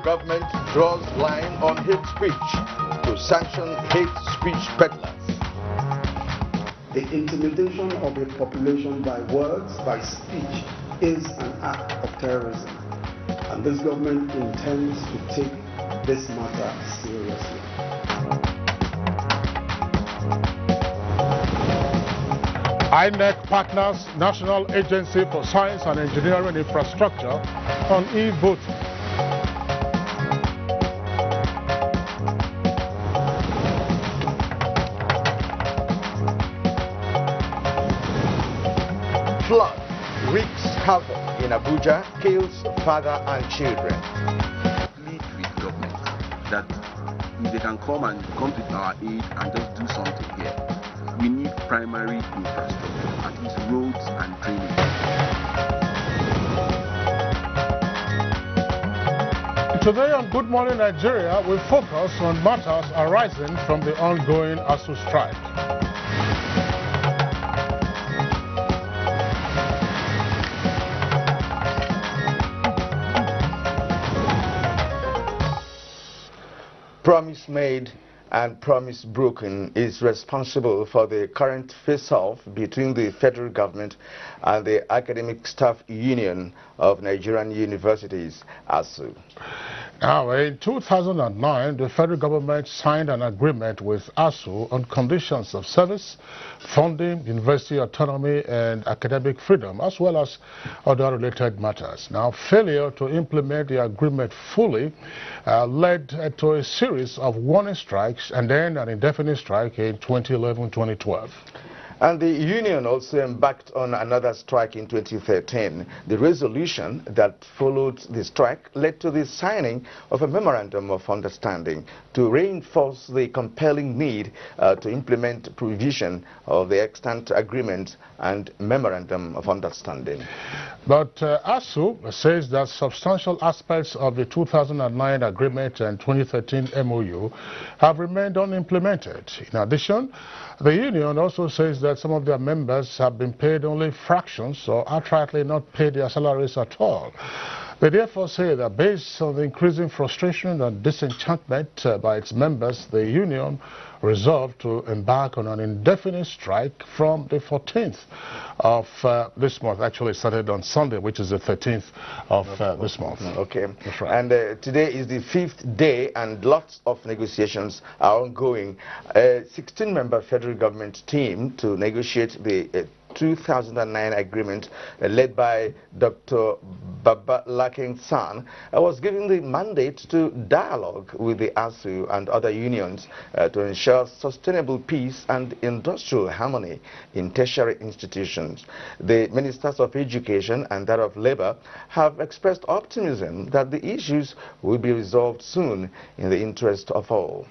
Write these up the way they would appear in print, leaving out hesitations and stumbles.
government draws line on hate speech to sanction hate speech peddlers. The intimidation of a population by words, by speech, is an act of terrorism. And this government intends to take this matter seriously. INEC partners National Agency for Science and Engineering Infrastructure on e-voting. Flood wreaks havoc in Abuja, kills father and children. Plead with government that if they can come to our aid and just do something here. We need primary infrastructure, at least roads and drainage. Today on Good Morning Nigeria, we focus on matters arising from the ongoing Asuu strike. Promise made and promise broken is responsible for the current face-off between the federal government and the Academic Staff Union of Nigerian Universities, Asuu. Now, in 2009, the federal government signed an agreement with Asuu on conditions of service, funding, university autonomy, and academic freedom, as well as other related matters. Now, failure to implement the agreement fully led to a series of warning strikes and then an indefinite strike in 2011-2012. And the union also embarked on another strike in 2013. The resolution that followed the strike led to the signing of a memorandum of understanding to reinforce the compelling need to implement provision of the extant agreement and memorandum of understanding. But Asuu says that substantial aspects of the 2009 agreement and 2013 MOU have remained unimplemented. In addition, the union also says that some of their members have been paid only fractions or outrightly not paid their salaries at all. They therefore say that based on the increasing frustration and disenchantment by its members, the union resolved to embark on an indefinite strike from the 14th of this month. Actually, it started on Sunday, which is the 13th of this month. Okay. That's right. And today is the 5th day and lots of negotiations are ongoing. A 16-member federal government team to negotiate the 2009 agreement led by Dr. Baba Laking San was given the mandate to dialogue with the Asuu and other unions to ensure sustainable peace and industrial harmony in tertiary institutions. The ministers of education and that of labor have expressed optimism that the issues will be resolved soon in the interest of all.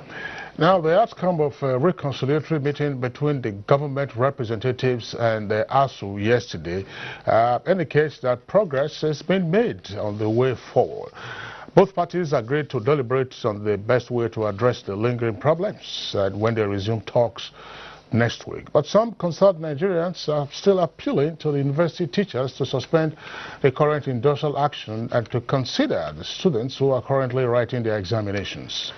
Now, the outcome of a reconciliatory meeting between the government representatives and the Asuu yesterday indicates that progress has been made on the way forward. Both parties agreed to deliberate on the best way to address the lingering problems when they resume talks next week. But some concerned Nigerians are still appealing to the university teachers to suspend the current industrial action and to consider the students who are currently writing their examinations.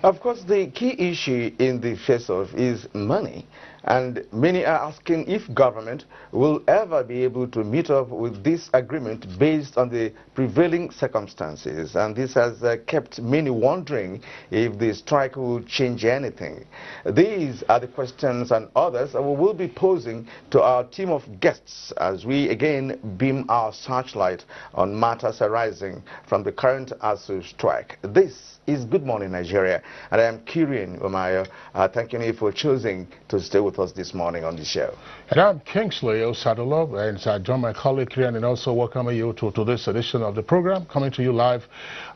Of course, the key issue in the face-off is money, and many are asking if government will ever be able to meet up with this agreement based on the prevailing circumstances, and this has kept many wondering if the strike will change anything. These are the questions and others we will be posing to our team of guests as we again beam our searchlight on matters arising from the current Asuu strike. This is Good Morning Nigeria, and I am Kirin Umayo, thanking you for choosing to stay with us this morning on the show. And I'm Kingsley Osadolo, and I join my colleague Kirin and also welcome you to this edition of the program, coming to you live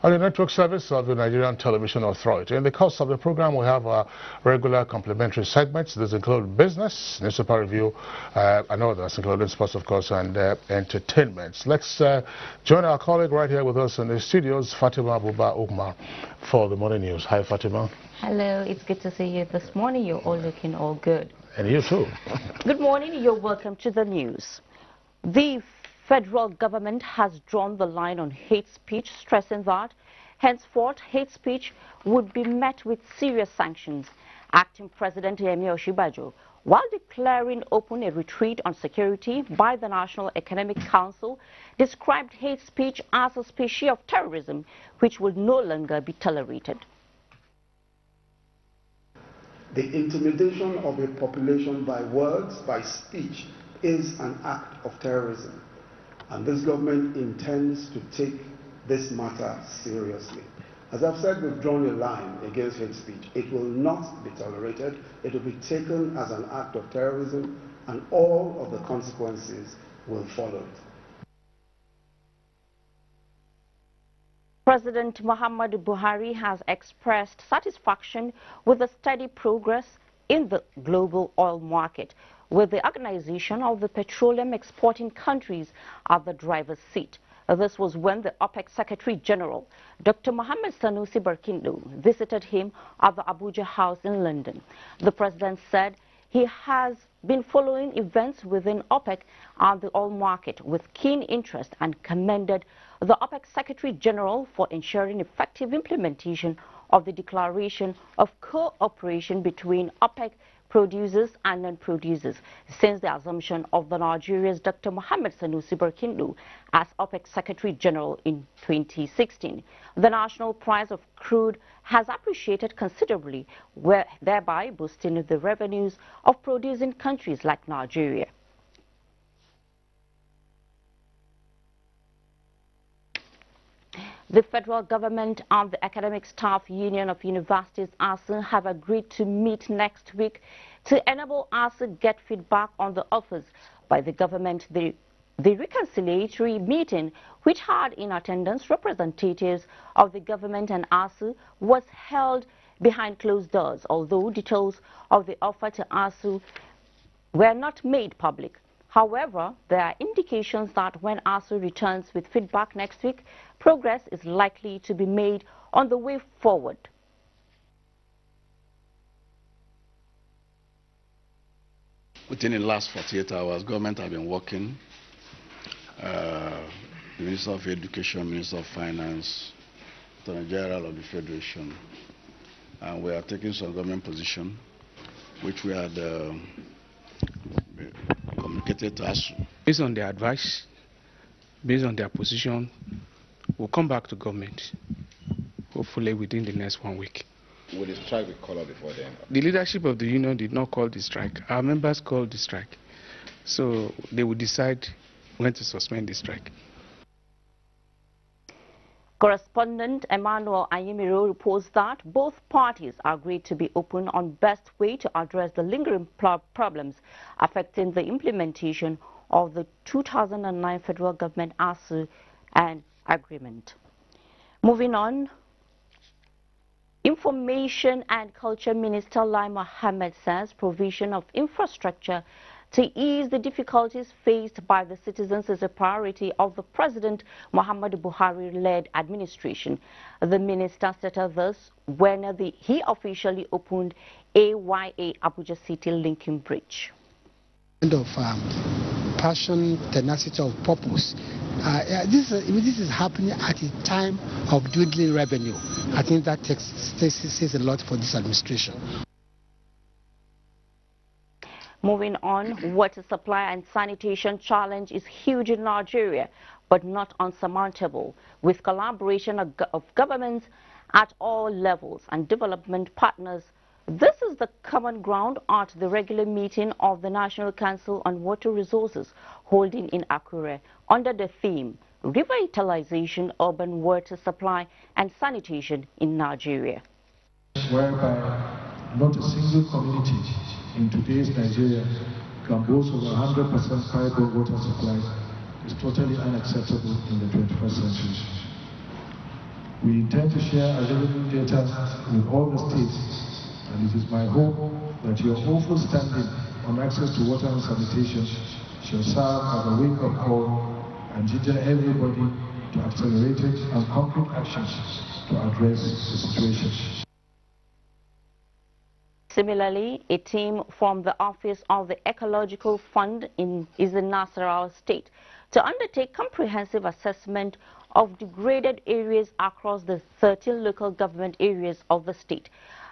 on the network service of the Nigerian Television Authority. In the course of the program, we have regular complimentary segments. These include business, newspaper review, and others, including sports, of course, and entertainment. Let's join our colleague right here with us in the studios, Fatima Abuba Umar, for the morning news. Hi, Fatima. Hello, it's good to see you this morning. You're all looking all good. And you too. Good morning. You're welcome to the news. The federal government has drawn the line on hate speech, stressing that henceforth hate speech would be met with serious sanctions. Acting President Yemi Osinbajo, while declaring open a retreat on security by the National Economic Council, described hate speech as a species of terrorism which will no longer be tolerated. The intimidation of a population by words, by speech, is an act of terrorism. And this government intends to take this matter seriously. As I've said, we've drawn a line against hate speech. It will not be tolerated. It will be taken as an act of terrorism, and all of the consequences will follow it. President Muhammadu Buhari has expressed satisfaction with the steady progress in the global oil market, with the Organization of the Petroleum Exporting Countries at the driver's seat. This was when the OPEC Secretary General, Dr. Mohammed Sanusi Barkindo, visited him at the Abuja House in London. The president said he has been following events within OPEC and the oil market with keen interest and commended the OPEC Secretary General for ensuring effective implementation of the declaration of cooperation between OPEC producers and non-producers since the assumption of the Nigeria's Dr. Mohammed Sanusi Barkindo as OPEC Secretary General in 2016. The national price of crude has appreciated considerably, thereby boosting the revenues of producing countries like Nigeria. The federal government and the Academic Staff Union of Universities, Asuu, have agreed to meet next week to enable Asuu get feedback on the offers by the government. The reconciliatory meeting, which had in attendance representatives of the government and Asuu, was held behind closed doors, although details of the offer to Asuu were not made public. However, there are indications that when Asuu returns with feedback next week, progress is likely to be made on the way forward. Within the last 48 hours, government have been working, the Minister of Education, Minister of Finance, Attorney General of the Federation, and we are taking some government position, which we had communicated to us. Based on their advice, based on their position, we'll come back to government, hopefully within the next 1 week. Will the strike be called before then? The leadership of the union did not call the strike. Our members called the strike. So they will decide when to suspend the strike. Correspondent Emmanuel Ayimiro reports that both parties agreed to be open on best way to address the lingering problems affecting the implementation of the 2009 federal government Asuu and agreement. Moving on, Information and Culture Minister Lai Mohammed says provision of infrastructure to ease the difficulties faced by the citizens is a priority of the President Muhammadu Buhari-led administration. The minister stated this when he officially opened AYA Abuja City Linking Bridge. Of passion, tenacity of purpose. This is happening at a time of dwindling revenue. I think that says a lot for this administration. Moving on, water supply and sanitation challenge is huge in Nigeria, but not unsurmountable. With collaboration of governments at all levels and development partners, this is the common ground at the regular meeting of the National Council on Water Resources holding in Akure under the theme Revitalization Urban Water Supply and Sanitation in Nigeria. Whereby not a single community in today's Nigeria can boast of 100% fiber water supply is totally unacceptable in the 21st century. We intend to share available data with all the states, and it is my hope that your awful standing on access to water and sanitation shall serve as a wake-up call and ginger everybody to accelerated and concrete actions to address the situation. Similarly, a team from the Office of the Ecological Fund is in Nasarawa State to undertake comprehensive assessment of degraded areas across the 13 local government areas of the state.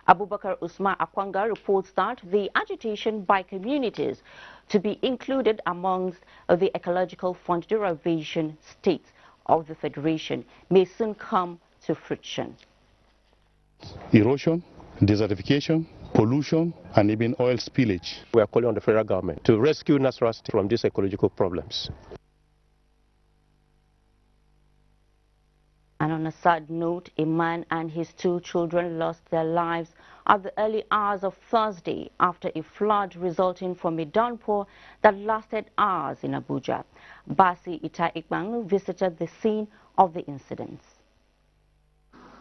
Abubakar Usman Akwanga reports that the agitation by communities to be included amongst the ecological fund derivation states of the Federation may soon come to fruition. Erosion, desertification, pollution, and even oil spillage. We are calling on the federal government to rescue natural state from these ecological problems. And on a sad note, a man and his 2 children lost their lives at the early hours of Thursday after a flood resulting from a downpour that lasted hours in Abuja. Basi Ita Ikbang visited the scene of the incidents.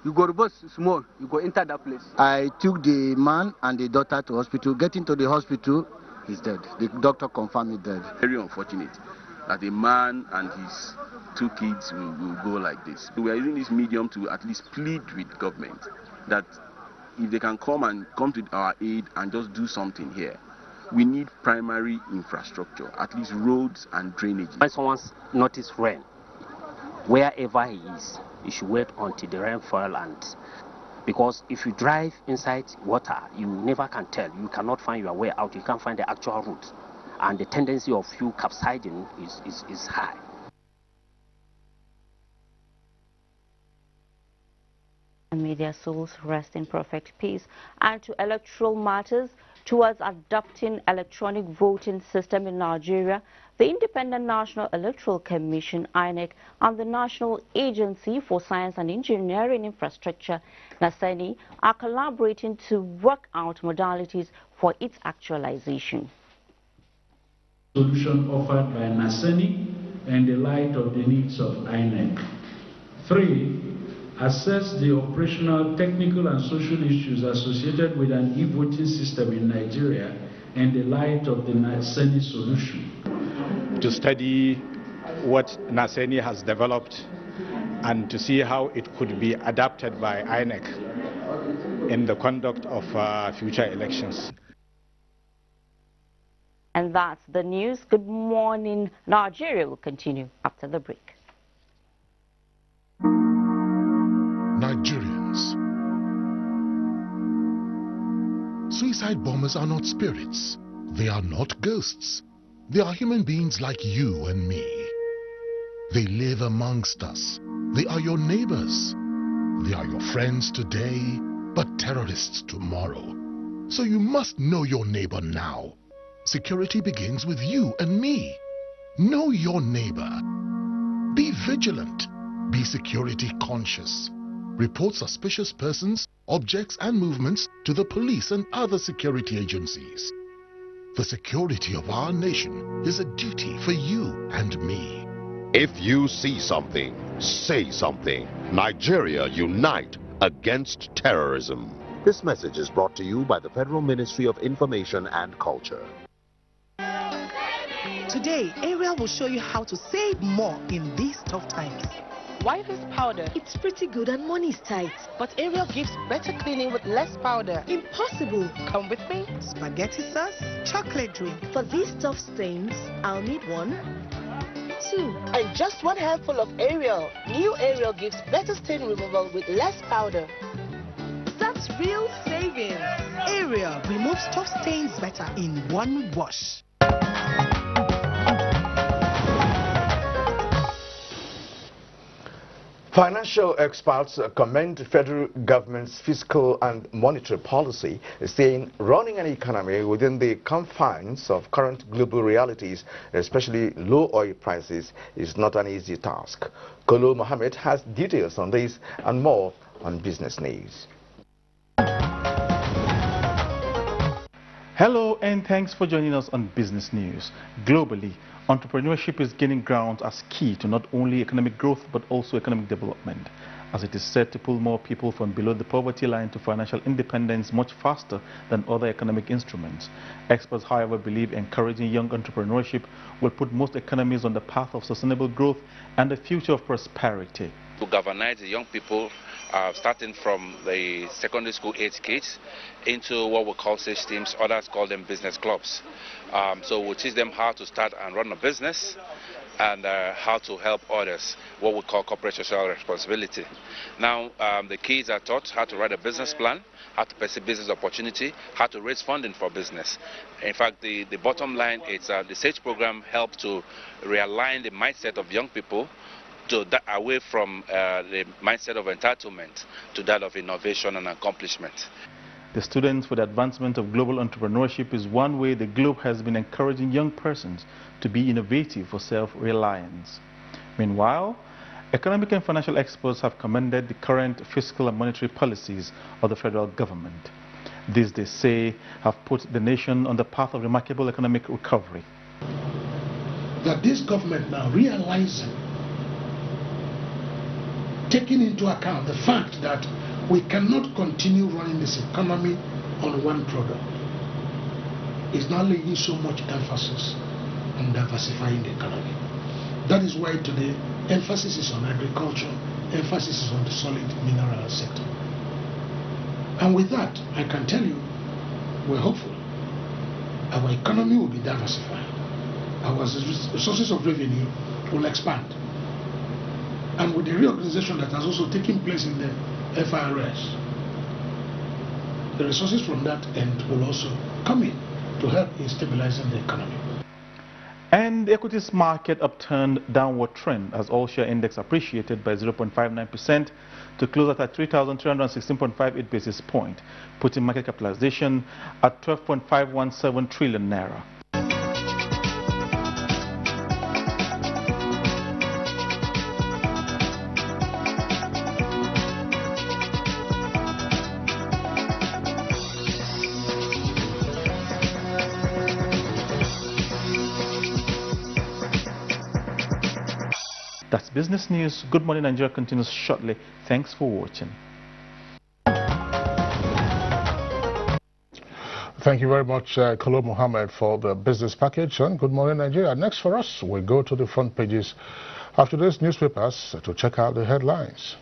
You go to bus small, you go enter that place. I took the man and the daughter to hospital. Getting to the hospital, he's dead. The doctor confirmed he's dead. Very unfortunate that a man and his 2 kids will go like this. We are using this medium to at least plead with government that if they can come to our aid and just do something here. We need primary infrastructure, at least roads and drainage. When someone's noticed rain, wherever he is, you should wait until the rain fall, and because if you drive inside water, you never can tell. You cannot find your way out. You can't find the actual route, and the tendency of you capsizing is high. And may their souls rest in perfect peace. And to electoral matters, towards adopting electronic voting system in Nigeria, the Independent National Electoral Commission, INEC, and the National Agency for Science and Engineering Infrastructure, NASENI, are collaborating to work out modalities for its actualization. Solution offered by NASENI and the light of the needs of INEC. 3. Assess the operational, technical and social issues associated with an e-voting system in Nigeria and the light of the NASENI solution. To study what NASENI has developed and to see how it could be adapted by INEC in the conduct of future elections. And that's the news. Good morning, Nigeria will continue after the break. Nigerians. Suicide bombers are not spirits. They are not ghosts. They are human beings like you and me. They live amongst us. They are your neighbors. They are your friends today, but terrorists tomorrow. So you must know your neighbor now. Security begins with you and me. Know your neighbor. Be vigilant. Be security conscious. Report suspicious persons, objects and movements to the police and other security agencies. The security of our nation is a duty for you and me. If you see something, say something. Nigeria, unite against terrorism. This message is brought to you by the Federal Ministry of Information and Culture. Today, Ariel will show you how to save more in these tough times. Why this powder? It's pretty good and money's tight. But Ariel gives better cleaning with less powder. Impossible. Come with me. Spaghetti sauce, chocolate drink. For these tough stains, I'll need 1, 2. And just 1 handful of Ariel. New Ariel gives better stain removal with less powder. That's real savings. Ariel removes tough stains better in 1 wash. Financial experts commend the federal government's fiscal and monetary policy, saying running an economy within the confines of current global realities, especially low oil prices, is not an easy task. Kolo Mohammed has details on this and more on Business News. Hello and thanks for joining us on Business News. Globally, entrepreneurship is gaining ground as key to not only economic growth but also economic development, as it is said to pull more people from below the poverty line to financial independence much faster than other economic instruments. Experts, however, believe encouraging young entrepreneurship will put most economies on the path of sustainable growth and the future of prosperity. To galvanize the young people, starting from the secondary school age kids into what we call sales teams, others call them business clubs. So we'll teach them how to start and run a business, and how to help others, what we call corporate social responsibility. Now, the kids are taught how to write a business plan, how to pursue business opportunity, how to raise funding for business. In fact, the bottom line is the SAGE program helps to realign the mindset of young people away from the mindset of entitlement to that of innovation and accomplishment. The Students for the Advancement of Global Entrepreneurship is one way the Globe has been encouraging young persons to be innovative for self-reliance. Meanwhile, economic and financial experts have commended the current fiscal and monetary policies of the federal government. These, they say, have put the nation on the path of remarkable economic recovery. That this government now realizing, taking into account the fact that we cannot continue running this economy on one product, is not laying so much emphasis on diversifying the economy. That is why today emphasis is on agriculture, emphasis is on the solid mineral sector. And with that, I can tell you, we're hopeful. Our economy will be diversified. Our sources of revenue will expand. And with the reorganization that has also taken place in the FIRS, the resources from that end will also come in to help in stabilizing the economy. And the equities market upturned downward trend as all share index appreciated by 0.59% to close at 3,316.58 basis point, putting market capitalization at 12.517 trillion naira. That's business news. Good Morning Nigeria continues shortly. Thanks for watching. Thank you very much, Khalil Mohammed, for the business package. And Good Morning Nigeria. Next for us, we go to the front pages of today's newspapers to check out the headlines.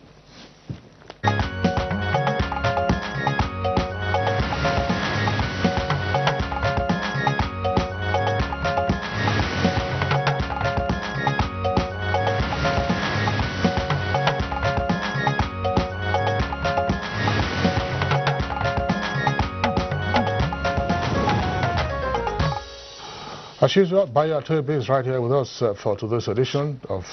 As usual, Bayo Atobe is right here with us for today's edition of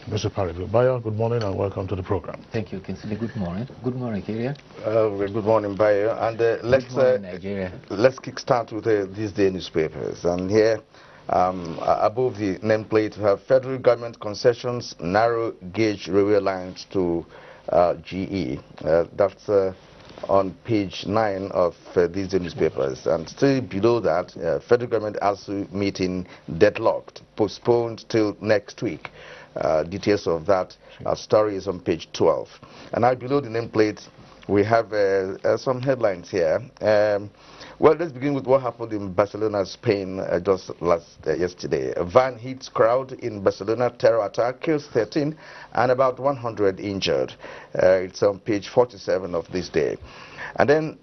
Newspaper Review. Bayo, good morning and welcome to the program. Thank you, Kinsley. Good morning. Good morning, Nigeria. Good morning, Bayo. And let's kickstart with these day newspapers. And here, above the nameplate, we have federal government concessions, narrow gauge railway lines to GE. That's on page 9 of these newspapers. And still below that, federal government Asuu meeting deadlocked, postponed till next week. Details of that story is on page 12. And now below the nameplate, we have some headlines here. Well, let's begin with what happened in Barcelona, Spain, just yesterday. A van hits crowd in Barcelona, terror attack, kills 13 and about 100 injured. It's on page 47 of this day. And then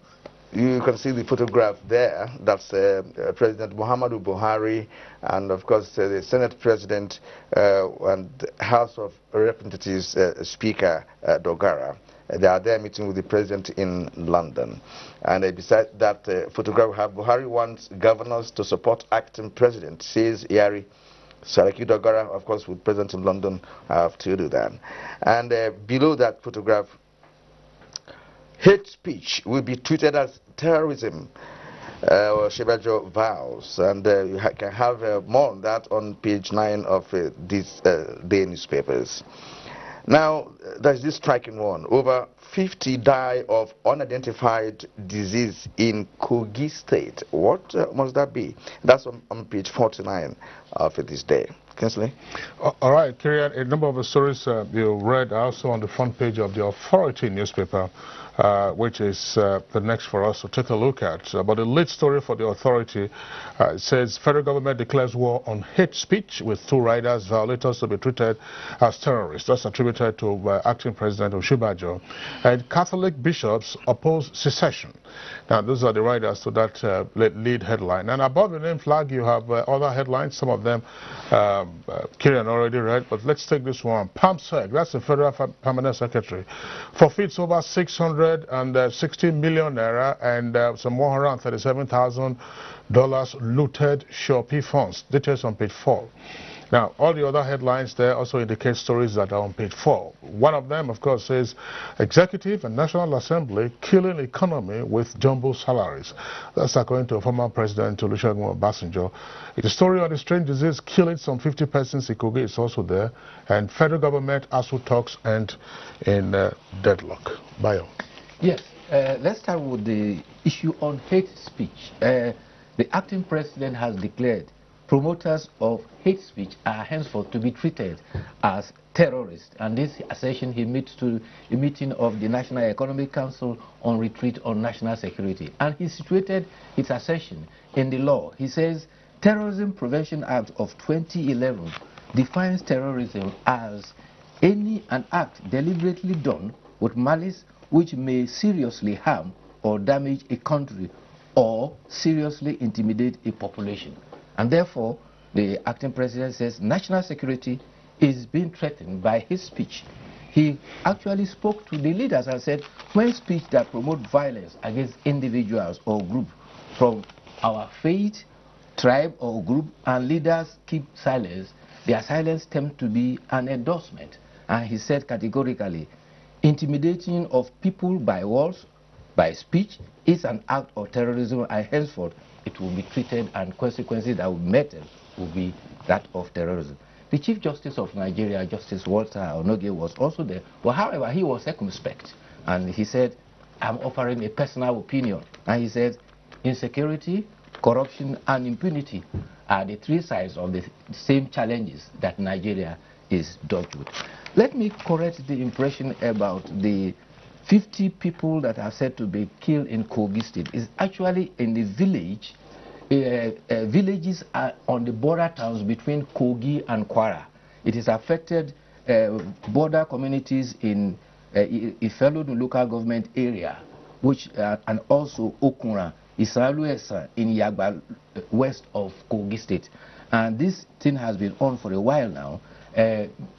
you can see the photograph there. That's President Muhammadu Buhari and, of course, the Senate President and House of Representatives Speaker Dogara. They are there meeting with the president in London. And beside that photograph, we have Buhari wants governors to support acting president, says Yari. Saraki Dogara, of course, with president in London, have to do that. And below that photograph, hate speech will be treated as terrorism, Shebajo vows. And you can have more on that on page 9 of these day newspapers. Now, there's this striking one. Over 50 die of unidentified disease in Kogi State. What must that be? That's on page 49 of this day. Kinsley? All right, Kirian, a number of the stories you read also on the front page of the Authority newspaper which is the next for us to take a look at. But the lead story for the authority says federal government declares war on hate speech with 2 riders, violators to be treated as terrorists. That's attributed to acting President Oshibajo. And Catholic bishops oppose secession. Now, those are the riders to that lead headline. And above the name flag, you have other headlines. Some of them Kieran already read, but let's take this one. PAMSEC, that's the Federal Permanent Secretary, forfeits over 660 million naira and some $137,000 looted Shopee funds. Details on page 4. Now, all the other headlines there also indicate stories that are on page 4. One of them, of course, says Executive and National Assembly killing economy with jumbo salaries. That's according to former President Olusegun Obasanjo. The story on the strange disease killing some 50 persons in Kogi is also there. And federal government Asuu talks end in deadlock. Bayo. Yes, let's start with the issue on hate speech. The acting president has declared promoters of hate speech are henceforth to be treated as terrorists. And this assertion he meets to a meeting of the National Economic Council on retreat on national security. And he situated his assertion in the law. He says, Terrorism Prevention Act of 2011 defines terrorism as any an act deliberately done with malice which may seriously harm or damage a country or seriously intimidate a population. And therefore, the acting president says national security is being threatened by his speech. He actually spoke to the leaders and said, when speech that promote violence against individuals or group from our faith, tribe or group and leaders keep silence, their silence tends to be an endorsement. And he said categorically, intimidating of people by words, by speech, is an act of terrorism, and henceforth it will be treated, and consequences that will matter will be that of terrorism. The Chief Justice of Nigeria, Justice Walter Onoge, was also there, but however, he was circumspect, and he said, I'm offering a personal opinion. And he said, insecurity, corruption, and impunity are the 3 sides of the same challenges that Nigeria is dodged with. Let me correct the impression about the 50 people that are said to be killed in Kogi State. Is actually in the village. Villages are on the border towns between Kogi and Kwara. It has affected border communities in Ifelodun local government area, which and also Okura, Isaluesa in Yagba, west of Kogi State. And this thing has been on for a while now.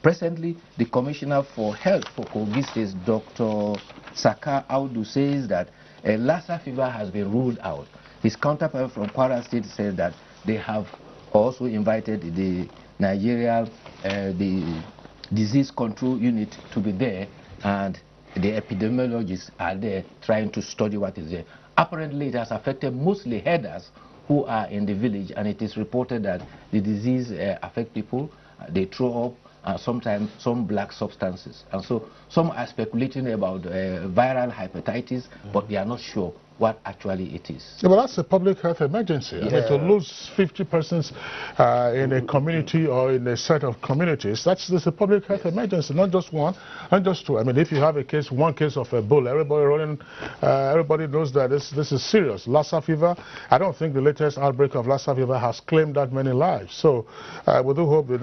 Presently, the Commissioner for Health for Kogi State, Dr. Saka Audu, says that Lassa fever has been ruled out. His counterpart from Kwara State said that they have also invited the Nigeria the disease control unit to be there, and the epidemiologists are there trying to study what is there. Apparently, it has affected mostly herders who are in the village, and it is reported that the disease affects people. They throw up sometimes some black substances. And so some are speculating about viral hepatitis, but they are not sure what actually it is. Yeah, but that's a public health emergency. Yeah. I mean, to lose 50 persons in a community or in a set of communities, that's a public health emergency, not just one, not just 2. I mean, if you have a case, one case of Ebola, everybody knows that this is serious. Lassa fever, I don't think the latest outbreak of Lassa fever has claimed that many lives. So we do hope the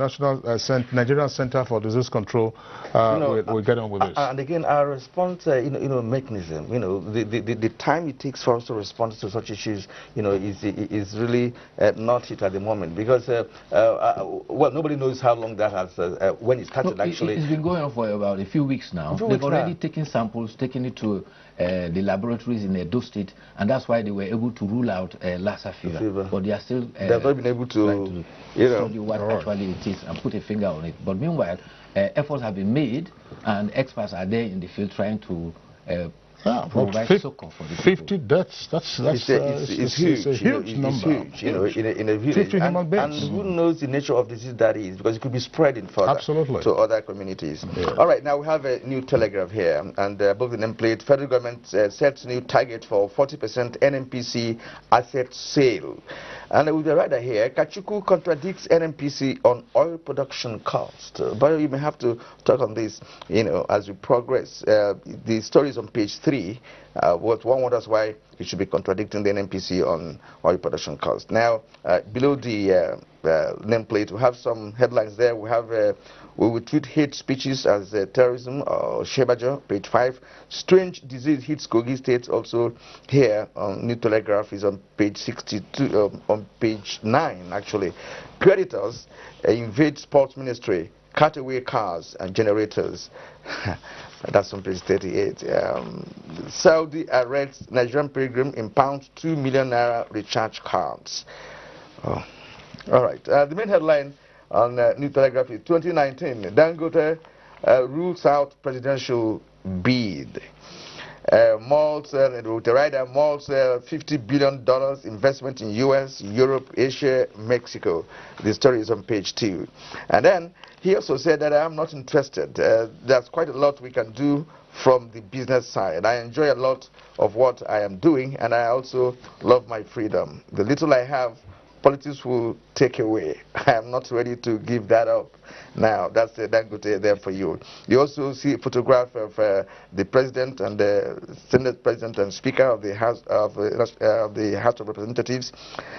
Nigerian Center for Disease Control will get on with this. And again, our response, mechanism, the time it takes for us to respond to such issues, is really not it at the moment, because well, nobody knows how long that has when it started. Actually, it's been going on for about a few weeks now. They've already taken samples, taken it to the laboratories in Edo State, and that's why they were able to rule out Lassa fever. But they are still they've not been able to study what actually it is and put a finger on it. But meanwhile, efforts have been made, and experts are there in the field trying to provide succor for the 50 deaths, that's it's huge. It's a huge number. It's huge, in a village. 50 human beings. And who knows the nature of disease that is, because it could be spreading further to other communities. Yeah. All right, now we have a new telegraph here, and above the nameplate, federal government sets new target for 40% NNPC asset sale. And with the rider here, Kachuku contradicts NNPC on oil production cost. But you may have to talk on this, as we progress. The story is on page 3. 3. What one wonders why it should be contradicting the NNPC on oil production cost. Now, below the nameplate, we have some headlines there. We have we will treat hate speeches as terrorism, or Shebajo, page 5. Strange disease hits Kogi State, also here on New Telegraph, is on page 62, on page 9 actually. Creditors invade sports ministry, cut away cars and generators. That's on page 38. Saudi arrests Nigerian pilgrim impounds 2 million naira recharge cards. Oh. All right. The main headline on New Telegraph is 2019. Dangote rules out presidential bid. Malls, Rider malls, $50 billion investment in U.S., Europe, Asia, Mexico. The story is on page 2. And then he also said that I'm not interested. There's quite a lot we can do from the business side. I enjoy a lot of what I am doing, and I also love my freedom. The little I have, politics will take away. I am not ready to give that up. Now, that's the Dangote there for you. You also see a photograph of the president and the Senate president and speaker of the House of of Representatives,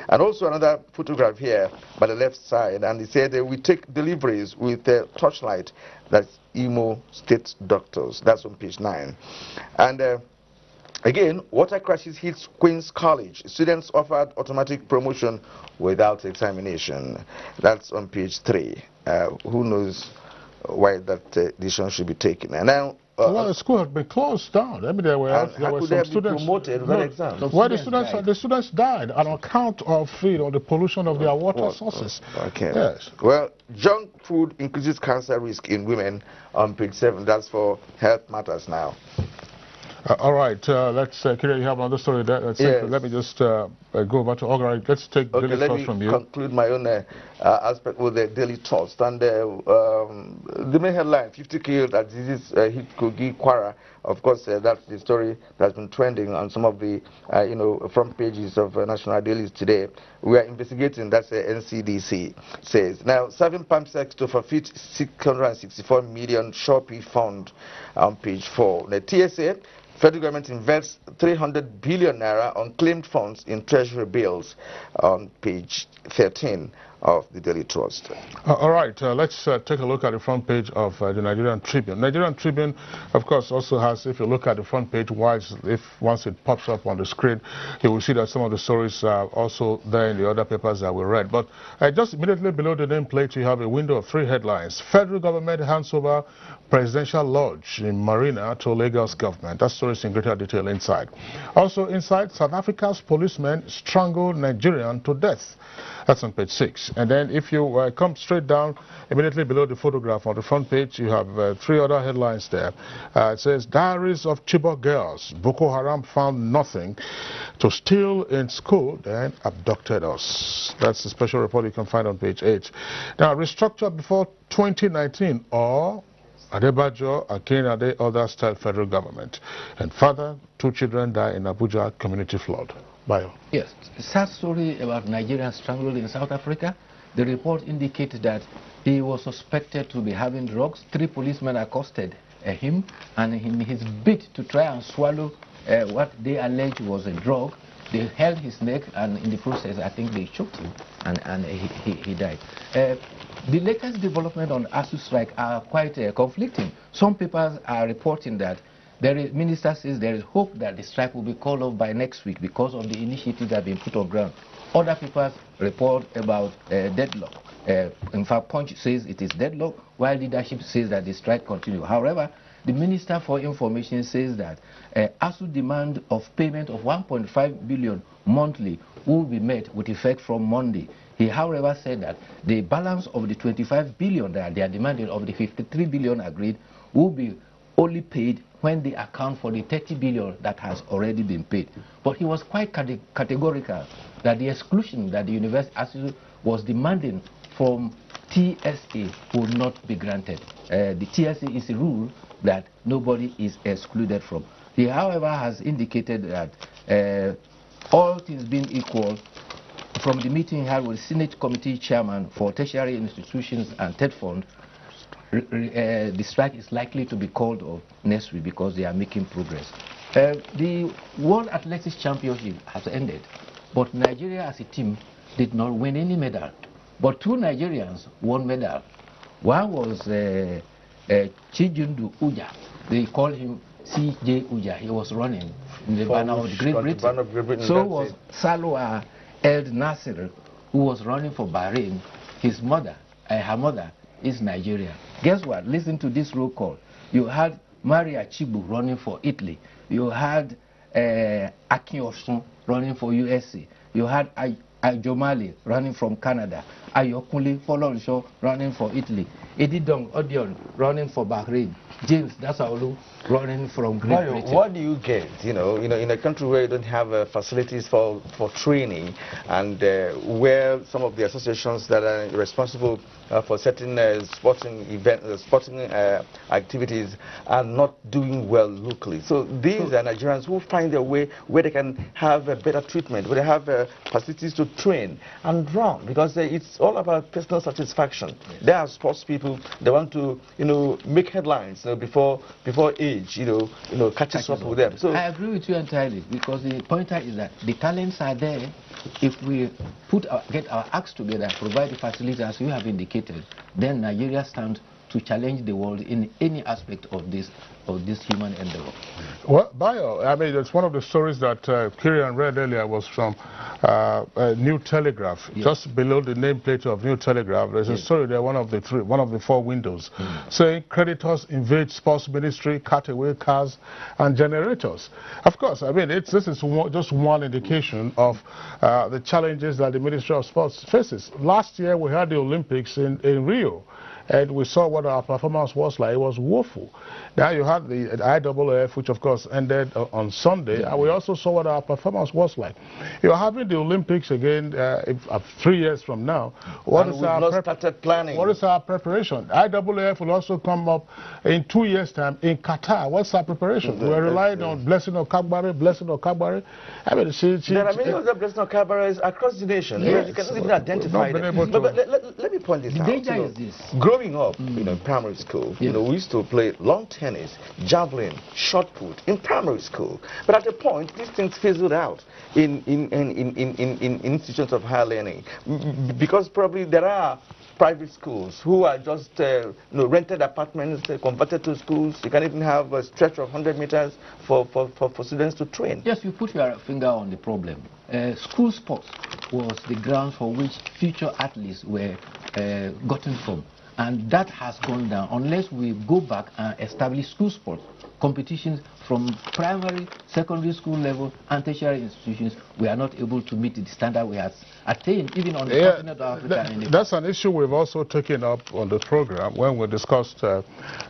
and also another photograph here by the left side. And he said we take deliveries with torchlight. That's Imo State doctors. That's on page 9. And again, water crisis hits Queen's College. Students offered automatic promotion without examination. That's on page 3. Who knows why that decision should be taken? And now, well, the school had been closed down. I mean, there were some students promoted without exams. Well, the students died on account of the pollution of their water sources. Okay. Yes. Well, junk food increases cancer risk in women on page 7. That's for Health Matters now. All right, let's, Kira, you have another story there. Yes. Let me just go over to Ogre. Let's take daily thoughts from you. Let me conclude my own aspect with the daily thoughts. And the main headline, 50 killed at disease hit Kogi Kwara. Of course, that's the story that's been trending on some of the, front pages of national dailies today. We are investigating, that's NCDC says. Now, 7 pump sets to forfeit 664 million Shopee fund on page 4. The TSA, federal government invests 300 billion naira on claimed funds in treasury bills on page 13 of the Daily Trust. All right, let's take a look at the front page of the Nigerian Tribune. Nigerian Tribune, of course, also has, if you look at the front page, once it pops up on the screen, you will see that some of the stories are also there in the other papers that we read. But just immediately below the nameplate, you have a window of 3 headlines. Federal government hands over presidential lodge in Marina to Lagos government. That story is in greater detail inside. Also inside, South Africa's policemen strangled Nigerian to death. That's on page 6. And then if you come straight down, immediately below the photograph on the front page, you have 3 other headlines there. It says, Diaries of Chibok Girls. Boko Haram found nothing to steal in school, then abducted us. That's a special report you can find on page 8. Now, restructured before 2019 or Adebajo, Akinade, other style federal government. And father, 2 children die in Abuja community flood. Bio. Yes, sad story about Nigerian strangled in South Africa. The report indicated that he was suspected to be having drugs. 3 policemen accosted him, and in his bid to try and swallow what they alleged was a drug, they held his neck, and in the process, I think they choked him, and he died. The latest development on Asuu strike are quite conflicting. Some papers are reporting that minister says there is hope that the strike will be called off by next week because of the initiatives that have been put on ground. Other papers report about deadlock. In fact, Punch says it is deadlock, while leadership says that the strike continues. However, the Minister for Information says that Asuu demand of payment of 1.5 billion monthly will be met with effect from Monday. He, however, said that the balance of the 25 billion that they are demanding of the 53 billion agreed will be only paid when they account for the 30 billion that has already been paid. But he was quite categorical that the exclusion that the University Asuu was demanding from TSA would not be granted. The TSA is a rule that nobody is excluded from. He, however, has indicated that all things being equal, from the meeting he had with Senate Committee Chairman for Tertiary Institutions and TED Fund, the strike is likely to be called off next week because they are making progress. The World Athletics Championship has ended, but Nigeria as a team did not win any medal. But two Nigerians won medal. One was Chijundu Uja. They call him C.J. Uja. He was running in the banner of Great Britain. So was Salwa Eld Nasser, who was running for Bahrain. His mother, her mother, is Nigeria. Guess what? Listen to this roll call. You had Maria Chibu running for Italy. You had Akin Osun running for USA. You had Ajomali running from Canada. Ayokunle Folorunso running for Italy. Edidong Odion running for Bahrain. James Dasaolu running from Great Britain. What do you get, in a country where you don't have facilities for training, and where some of the associations that are responsible for certain sporting activities are not doing well locally? So these are Nigerians who find their way where they can have a better treatment, where they have facilities to train and run, because it's all about personal satisfaction. Yes. They are sports people. They want to, make headlines before age, catches up with them. So I agree with you entirely, because the pointer is that the talents are there. If we get our acts together, provide the facilities as you have indicated, then Nigeria stands to challenge the world in any aspect of this human endeavor. Well, Bayo, I mean, it's one of the stories that Kirian read earlier was from New Telegraph. Yes. Just below the nameplate of New Telegraph, there's a story there, one of the four windows, saying creditors invade sports ministry, cut away cars and generators. Of course, I mean, this is just one indication of the challenges that the Ministry of Sports faces. Last year, we had the Olympics in Rio, and we saw what our performance was like. It was woeful. Now you had the IAAF, which of course ended on Sunday, and we also saw what our performance was like. You're having the Olympics again 3 years from now. What is our preparation? IAAF will also come up in 2 years' time in Qatar. What's our preparation? We're relying on Blessing Okagbare. I mean, there are many other Blessing Okagbares across the nation. Yes. You cannot even identify them. But let me point this out. The danger is this. Growing up, in primary school, we used to play lawn tennis, javelin, shot put in primary school. But at a point, these things fizzled out in institutions of higher learning, because probably there are private schools who are just rented apartments, converted to schools. You can even have a stretch of 100 meters for students to train. Yes, you put your finger on the problem. School sports was the ground for which future athletes were gotten from. And that has gone down unless we go back and establish school sports competitions from primary, secondary school level, and tertiary institutions. We are not able to meet the standard we have attained, even on the continent of Africa. That's an issue we've also taken up on the program when we discussed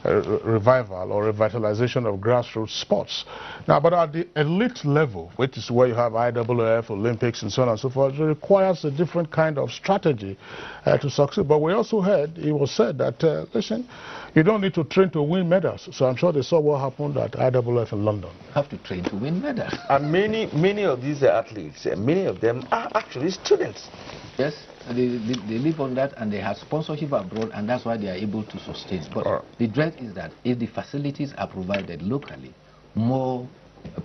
revival or revitalization of grassroots sports. Now, but at the elite level, which is where you have IAAF, Olympics, and so on and so forth, it requires a different kind of strategy to succeed. But we also heard, it was said that, listen, you don't need to train to win medals. So I'm sure they saw what happened at IAAF in London. Have to train to win medals. And many of these athletes, many of them are actually students. Yes, they live on that, and they have sponsorship abroad, and that's why they are able to sustain. But the dread is that if the facilities are provided locally, more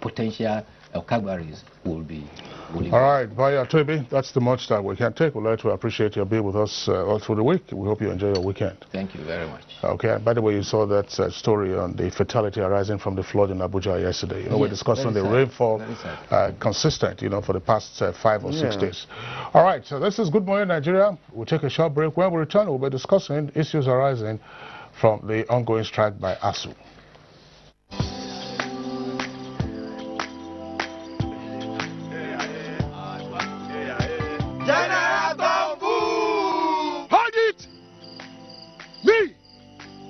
potential Okagbaris will be. All right, Baya Toby, that's the much that we can take. We'd like to appreciate your being with us all through the week. We hope you enjoy your weekend. Thank you very much. Okay, and by the way, you saw that story on the fatality arising from the flood in Abuja yesterday. Yes, we're discussing the rainfall consistent, for the past 5 or 6 days. All right, so this is Good Morning Nigeria. We'll take a short break. When we return, we'll be discussing issues arising from the ongoing strike by Asuu.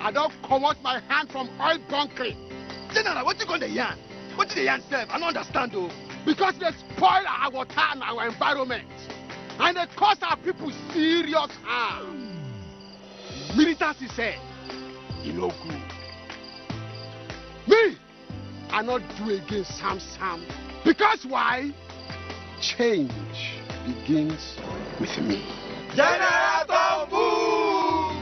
I don't comot my hand from oil bunkering. General, what you going to yarn? What did the yarn say? I don't understand though. Because they spoil our water and our environment. And they cause our people serious harm. Militants say, no good. Me, I not do against Sam. Because why? Change begins with me. General Tombu!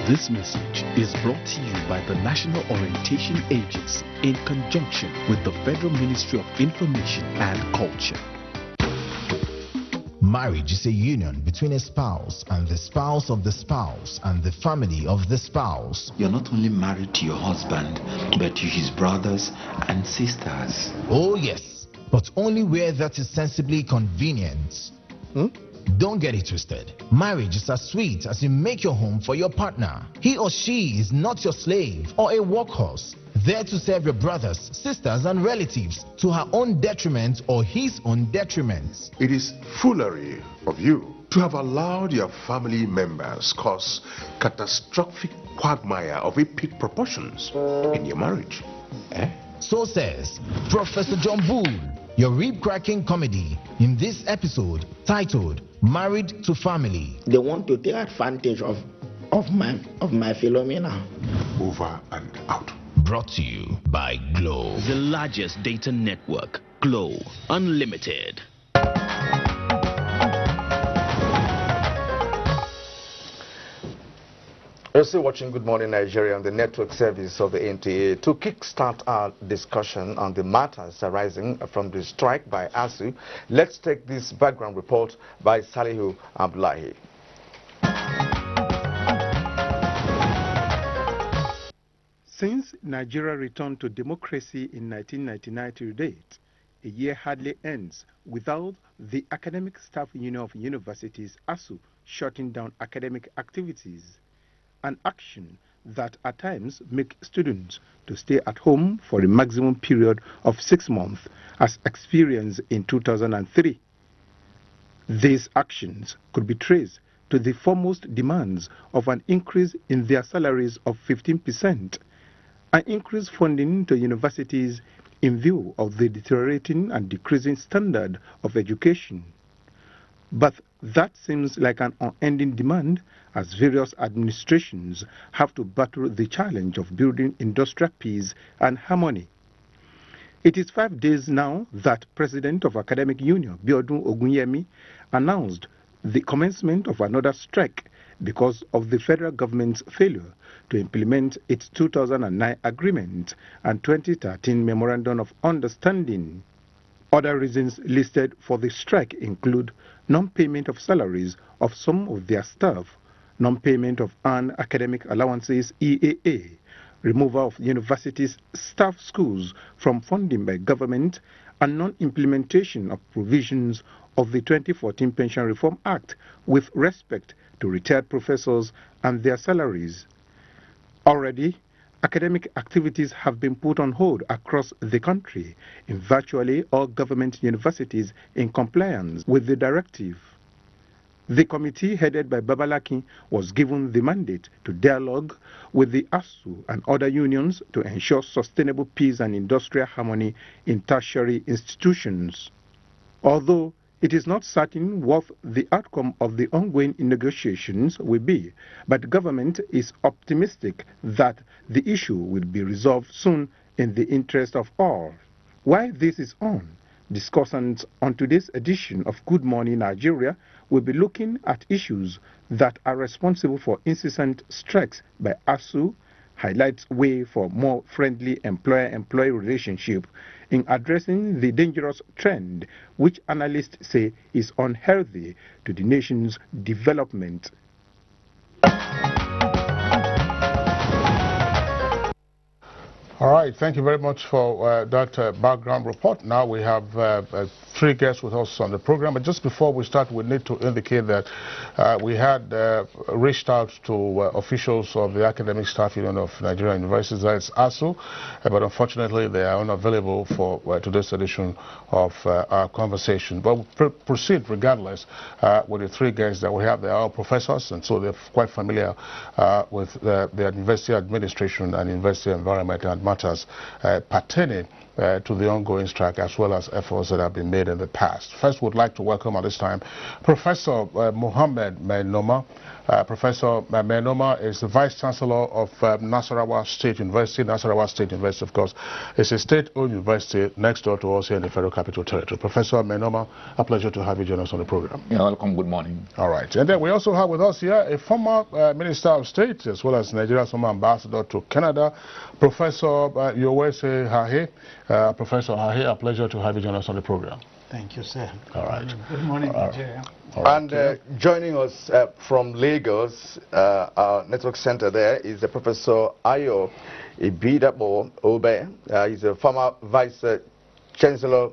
This message is brought to you by the National Orientation Agency in conjunction with the Federal Ministry of Information and Culture. Marriage is a union between a spouse and the spouse of the spouse and the family of the spouse. You're not only married to your husband, but to his brothers and sisters. Oh yes, but only where that is sensibly convenient. Don't get it twisted. Marriage is as sweet as you make your home for your partner. He or she is not your slave or a workhorse, there to serve your brothers, sisters, and relatives to her own detriment or his own detriment. It is foolery of you to have allowed your family members cause catastrophic quagmire of epic proportions in your marriage. So says Professor John Bull, your rib-cracking comedy in this episode titled Married to Family. They want to take advantage of my phenomena. Over and out. Brought to you by Glow. The largest data network, Glow Unlimited. You're still watching Good Morning Nigeria on the network service of the NTA. To kickstart our discussion on the matters arising from the strike by Asuu, let's take this background report by Salihu Abdullahi. Since Nigeria returned to democracy in 1999 to date, a year hardly ends without the Academic Staff Union of Universities, Asuu, shutting down academic activities, an action that at times makes students to stay at home for a maximum period of 6 months, as experienced in 2003. These actions could be traced to the foremost demands of an increase in their salaries of 15%, an increased funding to universities in view of the deteriorating and decreasing standard of education. But that seems like an unending demand, as various administrations have to battle the challenge of building industrial peace and harmony. It is 5 days now that President of Academic Union, Biodun Ogunyemi, announced the commencement of another strike because of the federal government's failure to implement its 2009 agreement and 2013 Memorandum of Understanding. Other reasons listed for the strike include non-payment of salaries of some of their staff, non-payment of earned academic allowances EAA, removal of universities' staff schools from funding by government, and non-implementation of provisions of the 2014 Pension Reform Act with respect to retired professors and their salaries. Already, academic activities have been put on hold across the country in virtually all government universities in compliance with the directive. The committee headed by Babalaki was given the mandate to dialogue with the Asuu and other unions to ensure sustainable peace and industrial harmony in tertiary institutions. Although it is not certain what the outcome of the ongoing negotiations will be, but government is optimistic that the issue will be resolved soon in the interest of all. While this is on, discussants on today's edition of Good Morning Nigeria will be looking at issues that are responsible for incessant strikes by Asuu, highlights way for more friendly employer-employee relationship in addressing the dangerous trend which analysts say is unhealthy to the nation's development. All right, thank you very much for that background report. Now we have 3 guests with us on the program, but just before we start, we need to indicate that we had reached out to officials of the Academic Staff Union of Nigerian Universities, that's Asuu, but unfortunately they are unavailable for today's edition of our conversation. But we'll proceed regardless with the 3 guests that we have. They are all professors, and so they're quite familiar with the university administration and university environment and matters pertaining to the ongoing strike, as well as efforts that have been made in the past. First, would like to welcome at this time Professor Mohammed Mainoma. Professor Mainoma is the Vice Chancellor of Nasarawa State University. Nasarawa State University, of course, is a state-owned university next door to us here in the Federal Capital Territory. Professor Mainoma, a pleasure to have you join us on the program. You're welcome. Good morning. All right. And then we also have with us here a former Minister of State, as well as Nigeria's former ambassador to Canada, Professor Yowese Hahe. Professor Hahe, a pleasure to have you join us on the program. Thank you, sir. All right. Good morning, Nigeria. And joining us from Lagos, our network center there, is Professor Ayo Ibidabo Obe. He's a former Vice Chancellor,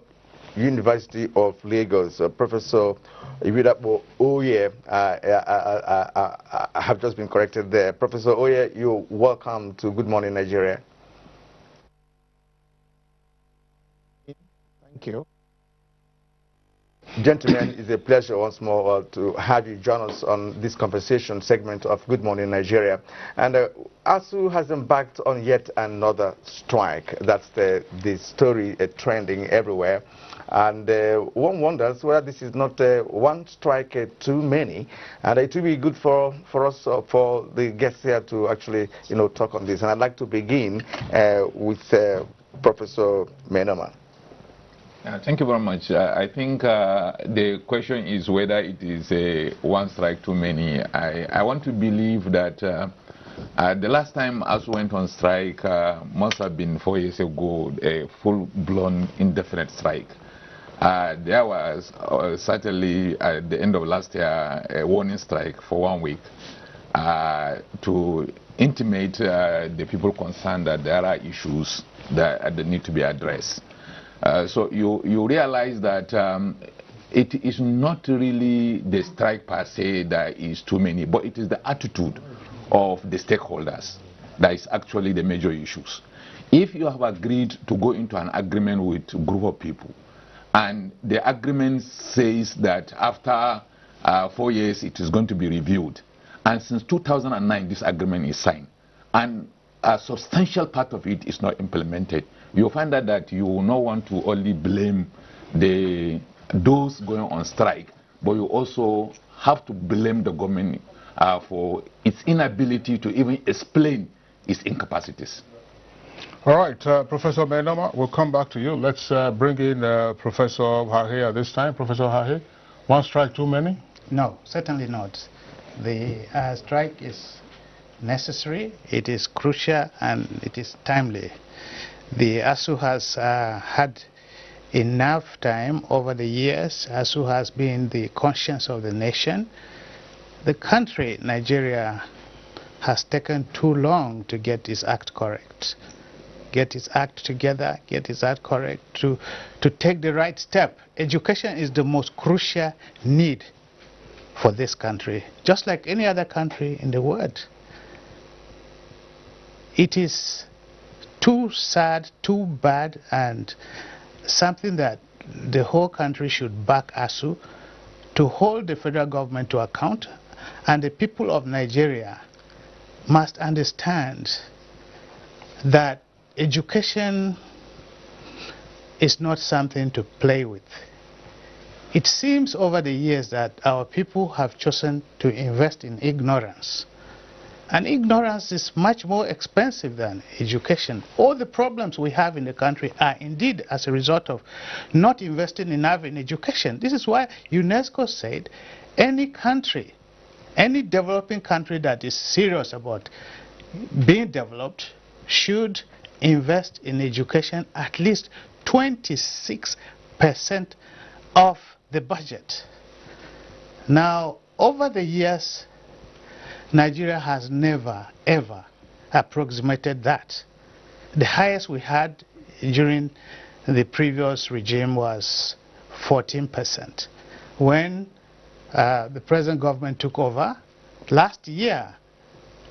University of Lagos. Professor Ibidabo Oye, I have just been corrected there. Professor Oye, you're welcome to Good Morning Nigeria. Thank you. Gentlemen, it's a pleasure once more to have you join us on this conversation segment of Good Morning Nigeria. And Asuu has embarked on yet another strike. That's the story trending everywhere. And one wonders whether this is not one strike too many. And it will be good for us, for the guests here to actually, talk on this. And I'd like to begin with Professor Mainoma. Thank you very much. I think the question is whether it is one strike too many. I want to believe that the last time Asuu went on strike must have been 4 years ago, a full-blown indefinite strike. There was certainly at the end of last year a warning strike for 1 week to intimate the people concerned that there are issues that need to be addressed. So you realize that it is not really the strike per se that is too many, but it is the attitude of the stakeholders that is actually the major issues. If you have agreed to go into an agreement with a group of people, and the agreement says that after 4 years it is going to be reviewed, and since 2009 this agreement is signed, and a substantial part of it is not implemented, you'll find that you will not want to only blame those going on strike, but you also have to blame the government for its inability to even explain its incapacities. All right, Professor Mainoma, we'll come back to you. Let's bring in Professor Hahe at this time. Professor Hahe, one strike too many? No, certainly not. The strike is necessary, it is crucial, and it is timely. The Asuu has had enough time over the years. Asuu has been the conscience of the nation. The country, Nigeria, has taken too long to get its act correct. Get its act together, get its act correct, to take the right step. Education is the most crucial need for this country, just like any other country in the world. It is too sad, too bad, and something that the whole country should back Asuu to hold the federal government to account, and the people of Nigeria must understand that education is not something to play with. It seems over the years that our people have chosen to invest in ignorance. And ignorance is much more expensive than education. All the problems we have in the country are indeed as a result of not investing enough in education. This is why UNESCO said any country, any developing country that is serious about being developed should invest in education at least 26% of the budget. Now, over the years, Nigeria has never, ever approximated that. The highest we had during the previous regime was 14%. When the present government took over, last year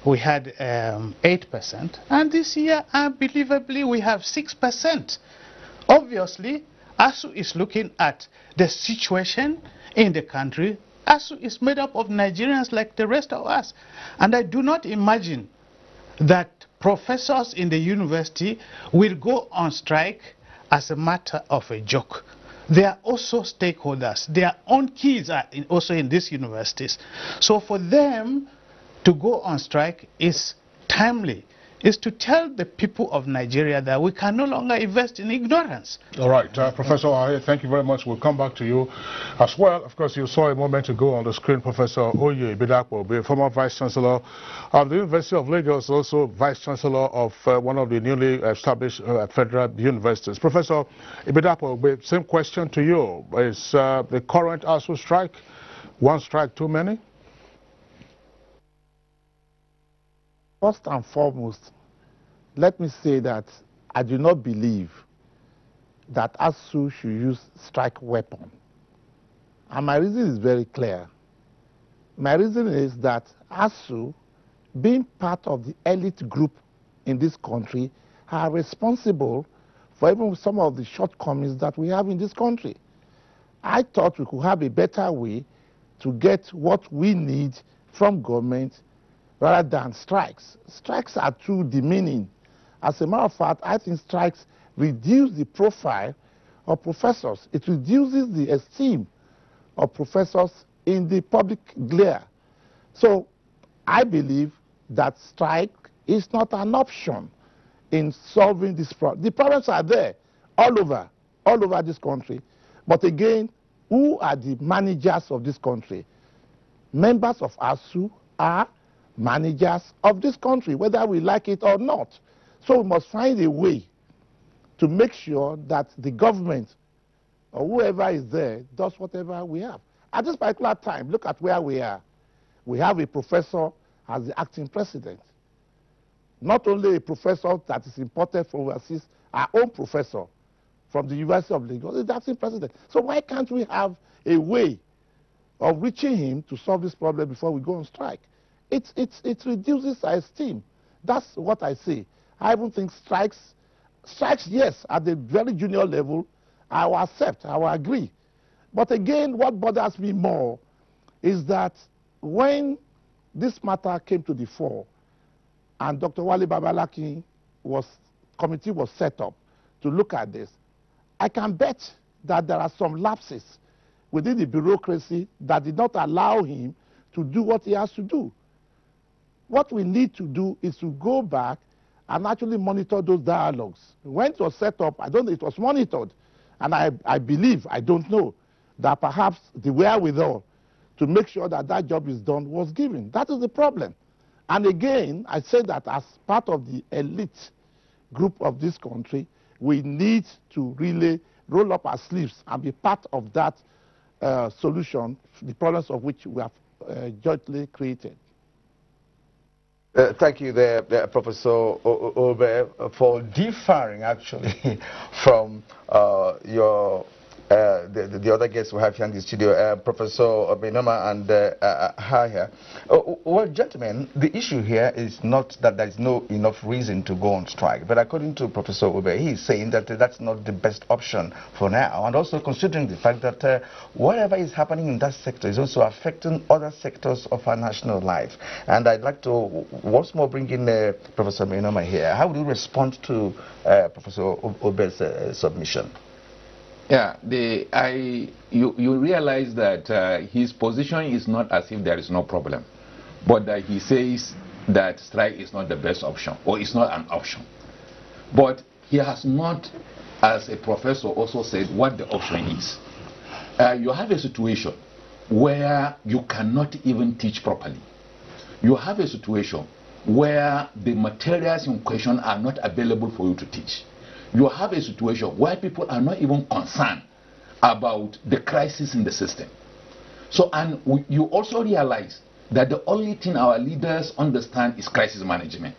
we had 8%, and this year, unbelievably, we have 6%. Obviously, Asuu is looking at the situation in the country. Asuu is made up of Nigerians like the rest of us. And I do not imagine that professors in the university will go on strike as a matter of a joke. They are also stakeholders. Their own kids are also in these universities. So for them to go on strike is timely. Is to tell the people of Nigeria that we can no longer invest in ignorance. All right, Professor Ahe, thank you very much. We'll come back to you as well. Of course, you saw a moment ago on the screen Professor Oye Ibidapo, former Vice Chancellor of the University of Lagos, also Vice Chancellor of one of the newly established federal universities. Professor Ibidapo, same question to you. Is the current Asuu strike one strike too many? First and foremost, let me say that I do not believe that Asuu should use strike weapon. And my reason is very clear. My reason is that Asuu, being part of the elite group in this country, are responsible for even some of the shortcomings that we have in this country. I thought we could have a better way to get what we need from government rather than strikes. Strikes are too demeaning. As a matter of fact, I think strikes reduce the profile of professors. It reduces the esteem of professors in the public glare. So I believe that strike is not an option in solving this problem. The problems are there all over this country. But again, who are the managers of this country? Members of Asuu are managers of this country, whether we like it or not. So we must find a way to make sure that the government or whoever is there does whatever we have. At this particular time, look at where we are. We have a professor as the acting president. Not only a professor that is imported from overseas, our own professor from the University of Lagos is the acting president. So why can't we have a way of reaching him to solve this problem before we go on strike? It reduces our esteem. That's what I say. I even think strikes, yes, at the very junior level, I will accept, I will agree. But again, what bothers me more is that when this matter came to the fore and Dr. Wale Babalaki committee was set up to look at this, I can bet that there are some lapses within the bureaucracy that did not allow him to do what he has to do. What we need to do is to go back and actually monitor those dialogues. When it was set up, I don't know, it was monitored. And I believe, I don't know, that perhaps the wherewithal to make sure that that job is done was given. That is the problem. And again, I say that as part of the elite group of this country, we need to really roll up our sleeves and be part of that solution, the problems of which we have jointly created. Thank you there, Professor Obe, for differing actually from the other guests we have here in the studio, Professor Benoma and Haya. Well, gentlemen, the issue here is not that there is no enough reason to go on strike, but according to Professor Obe, he is saying that that's not the best option for now, and also considering the fact that whatever is happening in that sector is also affecting other sectors of our national life. And I'd like to once more bring in Professor Benoma here. How would you respond to Professor Obe's submission? Yeah, you realize that his position is not as if there is no problem, but that he says that strike is not the best option, or it's not an option. But he has not, as a professor, also said what the option is. You have a situation where you cannot even teach properly. You have a situation where the materials in question are not available for you to teach. You have a situation where people are not even concerned about the crisis in the system. So, and you also realize that the only thing our leaders understand is crisis management.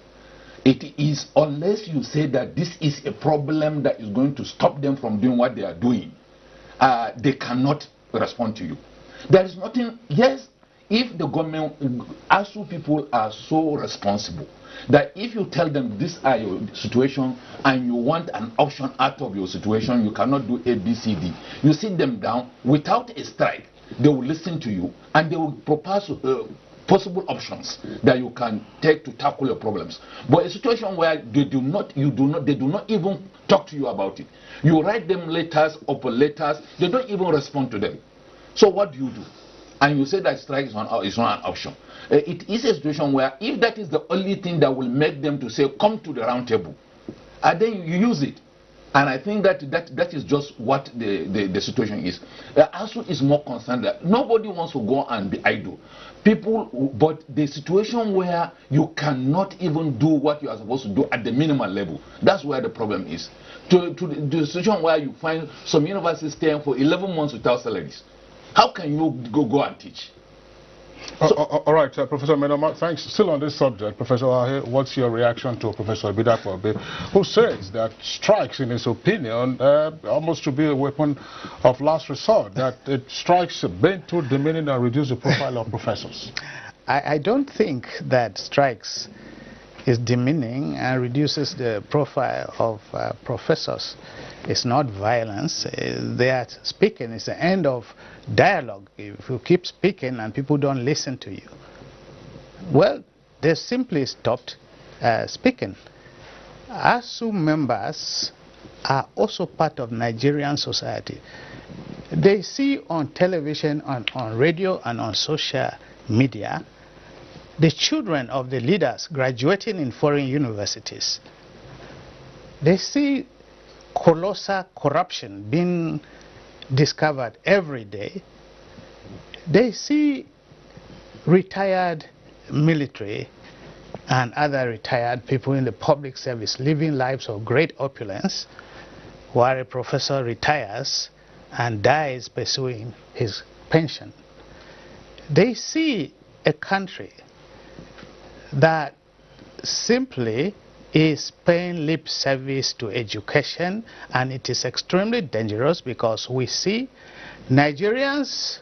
It is unless you say that this is a problem that is going to stop them from doing what they are doing, they cannot respond to you. There is nothing, yes, if the government, Asuu people are so responsible that if you tell them this are your situation and you want an option out of your situation, you cannot do A, B, C, D. You sit them down without a strike, they will listen to you and they will propose possible options that you can take to tackle your problems. But a situation where they do not even talk to you about it. You write them letters upon letters, they don't even respond to them. So what do? And you say that strike is not an option. It is a situation where if that is the only thing that will make them to say, come to the round table, and then you use it. And I think that is just what the situation is. Asuu is more concerned that nobody wants to go and be idle. But the situation where you cannot even do what you are supposed to do at the minimal level, that's where the problem is. To the situation where you find some universities staying for 11 months without salaries. How can you go and teach? All right, Professor Menoma, thanks. Still on this subject, Professor Ahe, what's your reaction to Professor Ibidapo, who says that strikes, in his opinion, almost to be a weapon of last resort, that it strikes bend to demean and reduce the profile of professors? I don't think that strikes is demeaning and reduces the profile of professors. It's not violence. They are speaking. It's the end of dialogue. If you keep speaking and people don't listen to you, well, they simply stopped speaking. Asuu members are also part of Nigerian society. They see on television, on radio, and on social media the children of the leaders graduating in foreign universities. They see colossal corruption being discovered every day. They see retired military and other retired people in the public service living lives of great opulence, while a professor retires and dies pursuing his pension. They see a country that simply is paying lip service to education, and it is extremely dangerous because we see Nigerians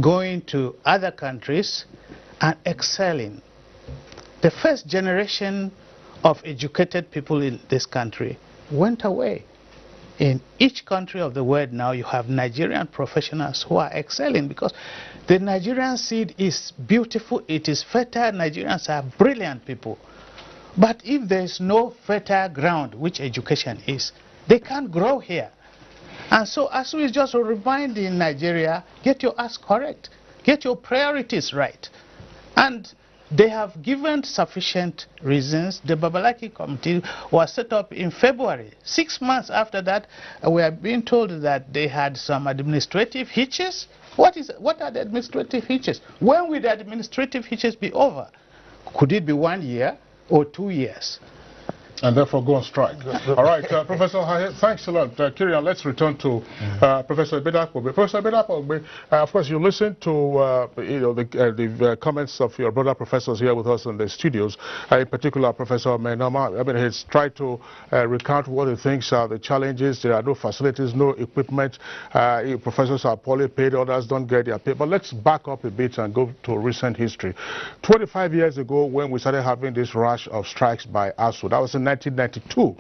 going to other countries and excelling. The first generation of educated people in this country went away. In each country of the world now, you have Nigerian professionals who are excelling because the Nigerian seed is beautiful, it is fertile. Nigerians are brilliant people. But if there is no fertile ground, which education is, they can't grow here. And so Asuu is just reminding Nigeria, get your ass correct, get your priorities right. And they have given sufficient reasons. The Babalaki Committee was set up in February. 6 months after that, we are being told that they had some administrative hitches. What are the administrative hitches? When will the administrative hitches be over? Could it be 1 year or 2 years? And therefore go on strike. All right, Professor Haye, thanks a lot. Kirian, let's return to Professor Ibidapo. Professor Ibidapo, of course, you listened to the comments of your brother professors here with us in the studios, in particular Professor Menoma. I mean, he's tried to recount what he thinks are the challenges. There are no facilities, no equipment. Professors are poorly paid, others don't get their pay. But let's back up a bit and go to recent history. 25 years ago, when we started having this rush of strikes by Asuu, that was in 1992.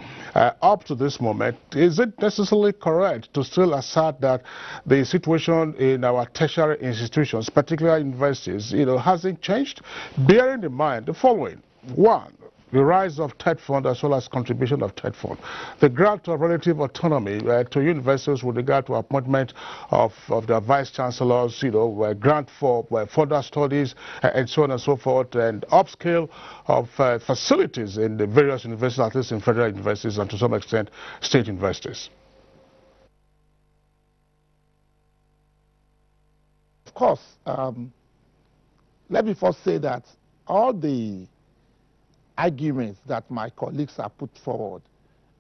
Up to this moment, is it necessarily correct to still assert that the situation in our tertiary institutions, particularly universities, hasn't changed? Bearing in mind the following: one, the rise of TED Fund as well as contribution of TED Fund, the grant of relative autonomy to universities with regard to appointment of their vice chancellors, grant for further studies, and so on and so forth, and upscale of facilities in the various universities, at least in federal universities and to some extent state universities. Of course, let me first say that all the arguments that my colleagues have put forward,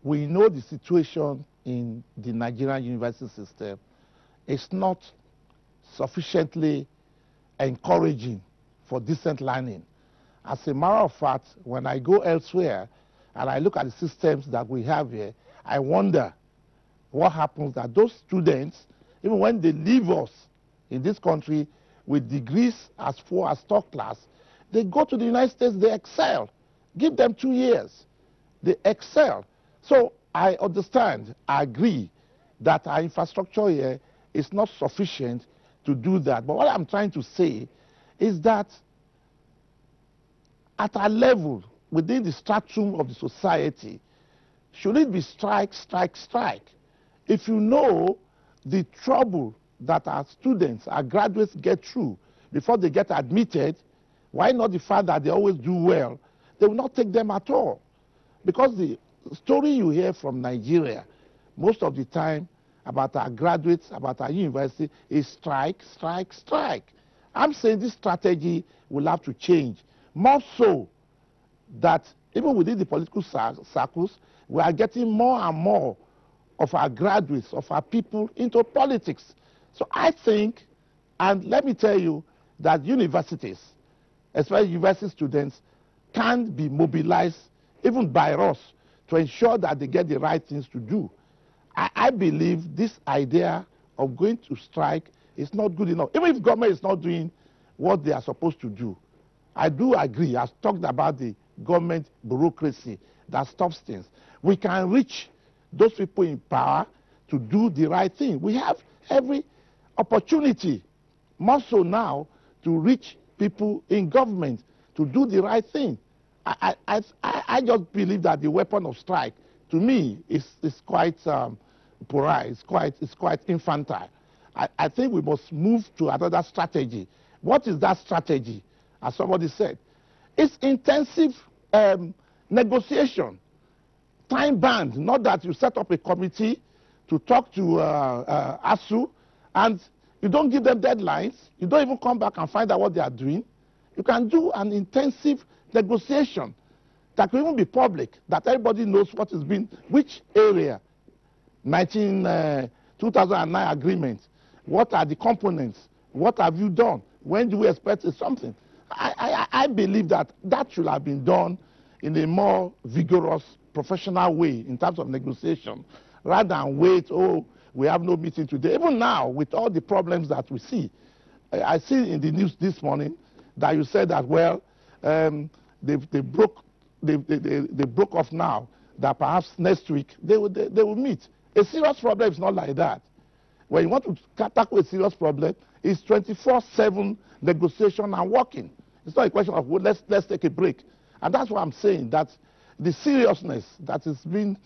we know the situation in the Nigerian university system is not sufficiently encouraging for decent learning. As a matter of fact, when I go elsewhere and I look at the systems that we have here, I wonder what happens that those students, even when they leave us in this country with degrees as far as top class, they go to the United States, they excel. Give them 2 years. They excel. So I understand, I agree that our infrastructure here is not sufficient to do that. But what I'm trying to say is that at a level, within the stratum of the society, should it be strike, strike, strike? If you know the trouble that our students, our graduates get through before they get admitted, why not the fact that they always do well? They will not take them at all. Because the story you hear from Nigeria, most of the time, about our graduates, about our university, is strike, strike, strike. I'm saying this strategy will have to change. More so that even within the political circles, we are getting more and more of our graduates, of our people into politics. So I think, and let me tell you, that universities, especially university students, can be mobilized, even by us, to ensure that they get the right things to do. I believe this idea of going to strike is not good enough. Even if government is not doing what they are supposed to do. I do agree. I've talked about the government bureaucracy that stops things. We can reach those people in power to do the right thing. We have every opportunity, more so now, to reach people in government to do the right thing. I just believe that the weapon of strike, to me, is quite pariah. It's quite infantile. I think we must move to another strategy. What is that strategy? As somebody said, it's intensive negotiation, time bound. Not that you set up a committee to talk to Asuu and you don't give them deadlines. You don't even come back and find out what they are doing. You can do an intensive negotiation that can even be public, that everybody knows what is being, which area, 2009 agreement, what are the components, what have you done, when do we expect something? I believe that that should have been done in a more vigorous, professional way in terms of negotiation, rather than wait, oh, we have no meeting today. Even now, with all the problems that we see, I see in the news this morning that you said that, well, they broke off now, that perhaps next week they will meet. A serious problem is not like that. When you want to tackle a serious problem, it's 24/7 negotiation and working. It's not a question of, well, let's take a break. And that's why I'm saying that the seriousness that is being,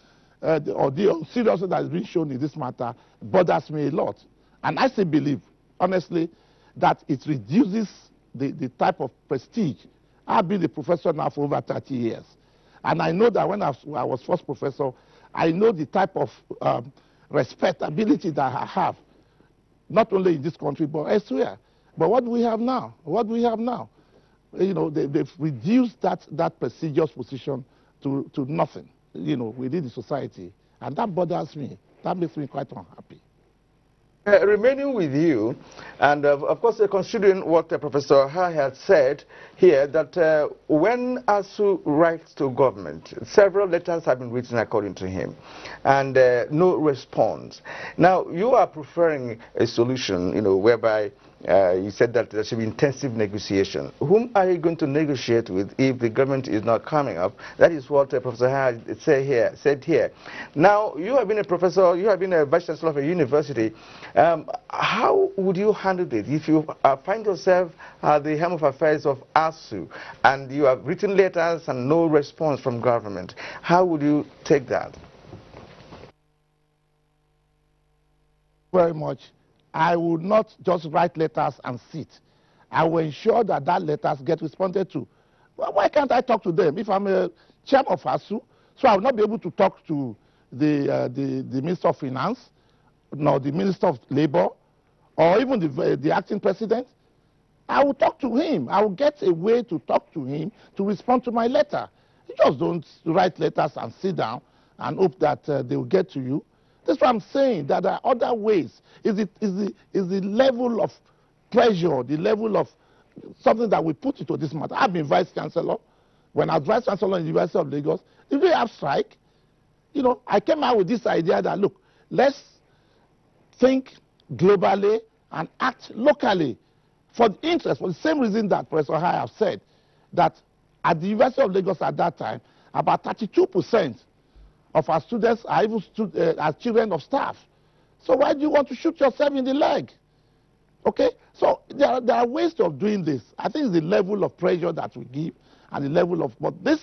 or the seriousness that is being shown in this matter bothers me a lot. And I still believe, honestly, that it reduces the type of prestige. I've been a professor now for over 30 years. And I know that when I was first professor, I know the type of respectability that I have, not only in this country, but elsewhere. But what do we have now? What do we have now? You know, they've reduced that prestigious position to nothing, you know, within the society. And that bothers me. That makes me quite unhappy. Remaining with you, and of course, considering what Professor Ha had said here, that when Asuu writes to government, several letters have been written according to him, and no response. Now, you are preferring a solution, you know, whereby you said that there should be intensive negotiation. Whom are you going to negotiate with if the government is not coming up? That is what Professor Ha said here. Now, you have been a professor, you have been a vice chancellor of a university. How would you handle it if you find yourself at the helm of affairs of Asuu and you have written letters and no response from government? How would you take that? Very much. I would not just write letters and sit. I will ensure that letters get responded to. Well, why can't I talk to them? If I'm a chairman of Asuu, so I will not be able to talk to the Minister of Finance, nor the Minister of Labor, or even the acting president. I will talk to him. I will get a way to talk to him to respond to my letter. You just don't write letters and sit down and hope that they will get to you. That's what I'm saying, that there are other ways. Is the level of pressure, the level of something that we put into this matter. I've been vice chancellor. When I was vice chancellor in the University of Lagos, if we have strike, you know, I came out with this idea that, look, let's think globally and act locally for the interest, for the same reason that Professor Ha have said, that at the University of Lagos at that time, about 32% of our students are even are children of staff. So why do you want to shoot yourself in the leg? Okay? So there are ways of doing this. I think it's the level of pressure that we give and the level of, but this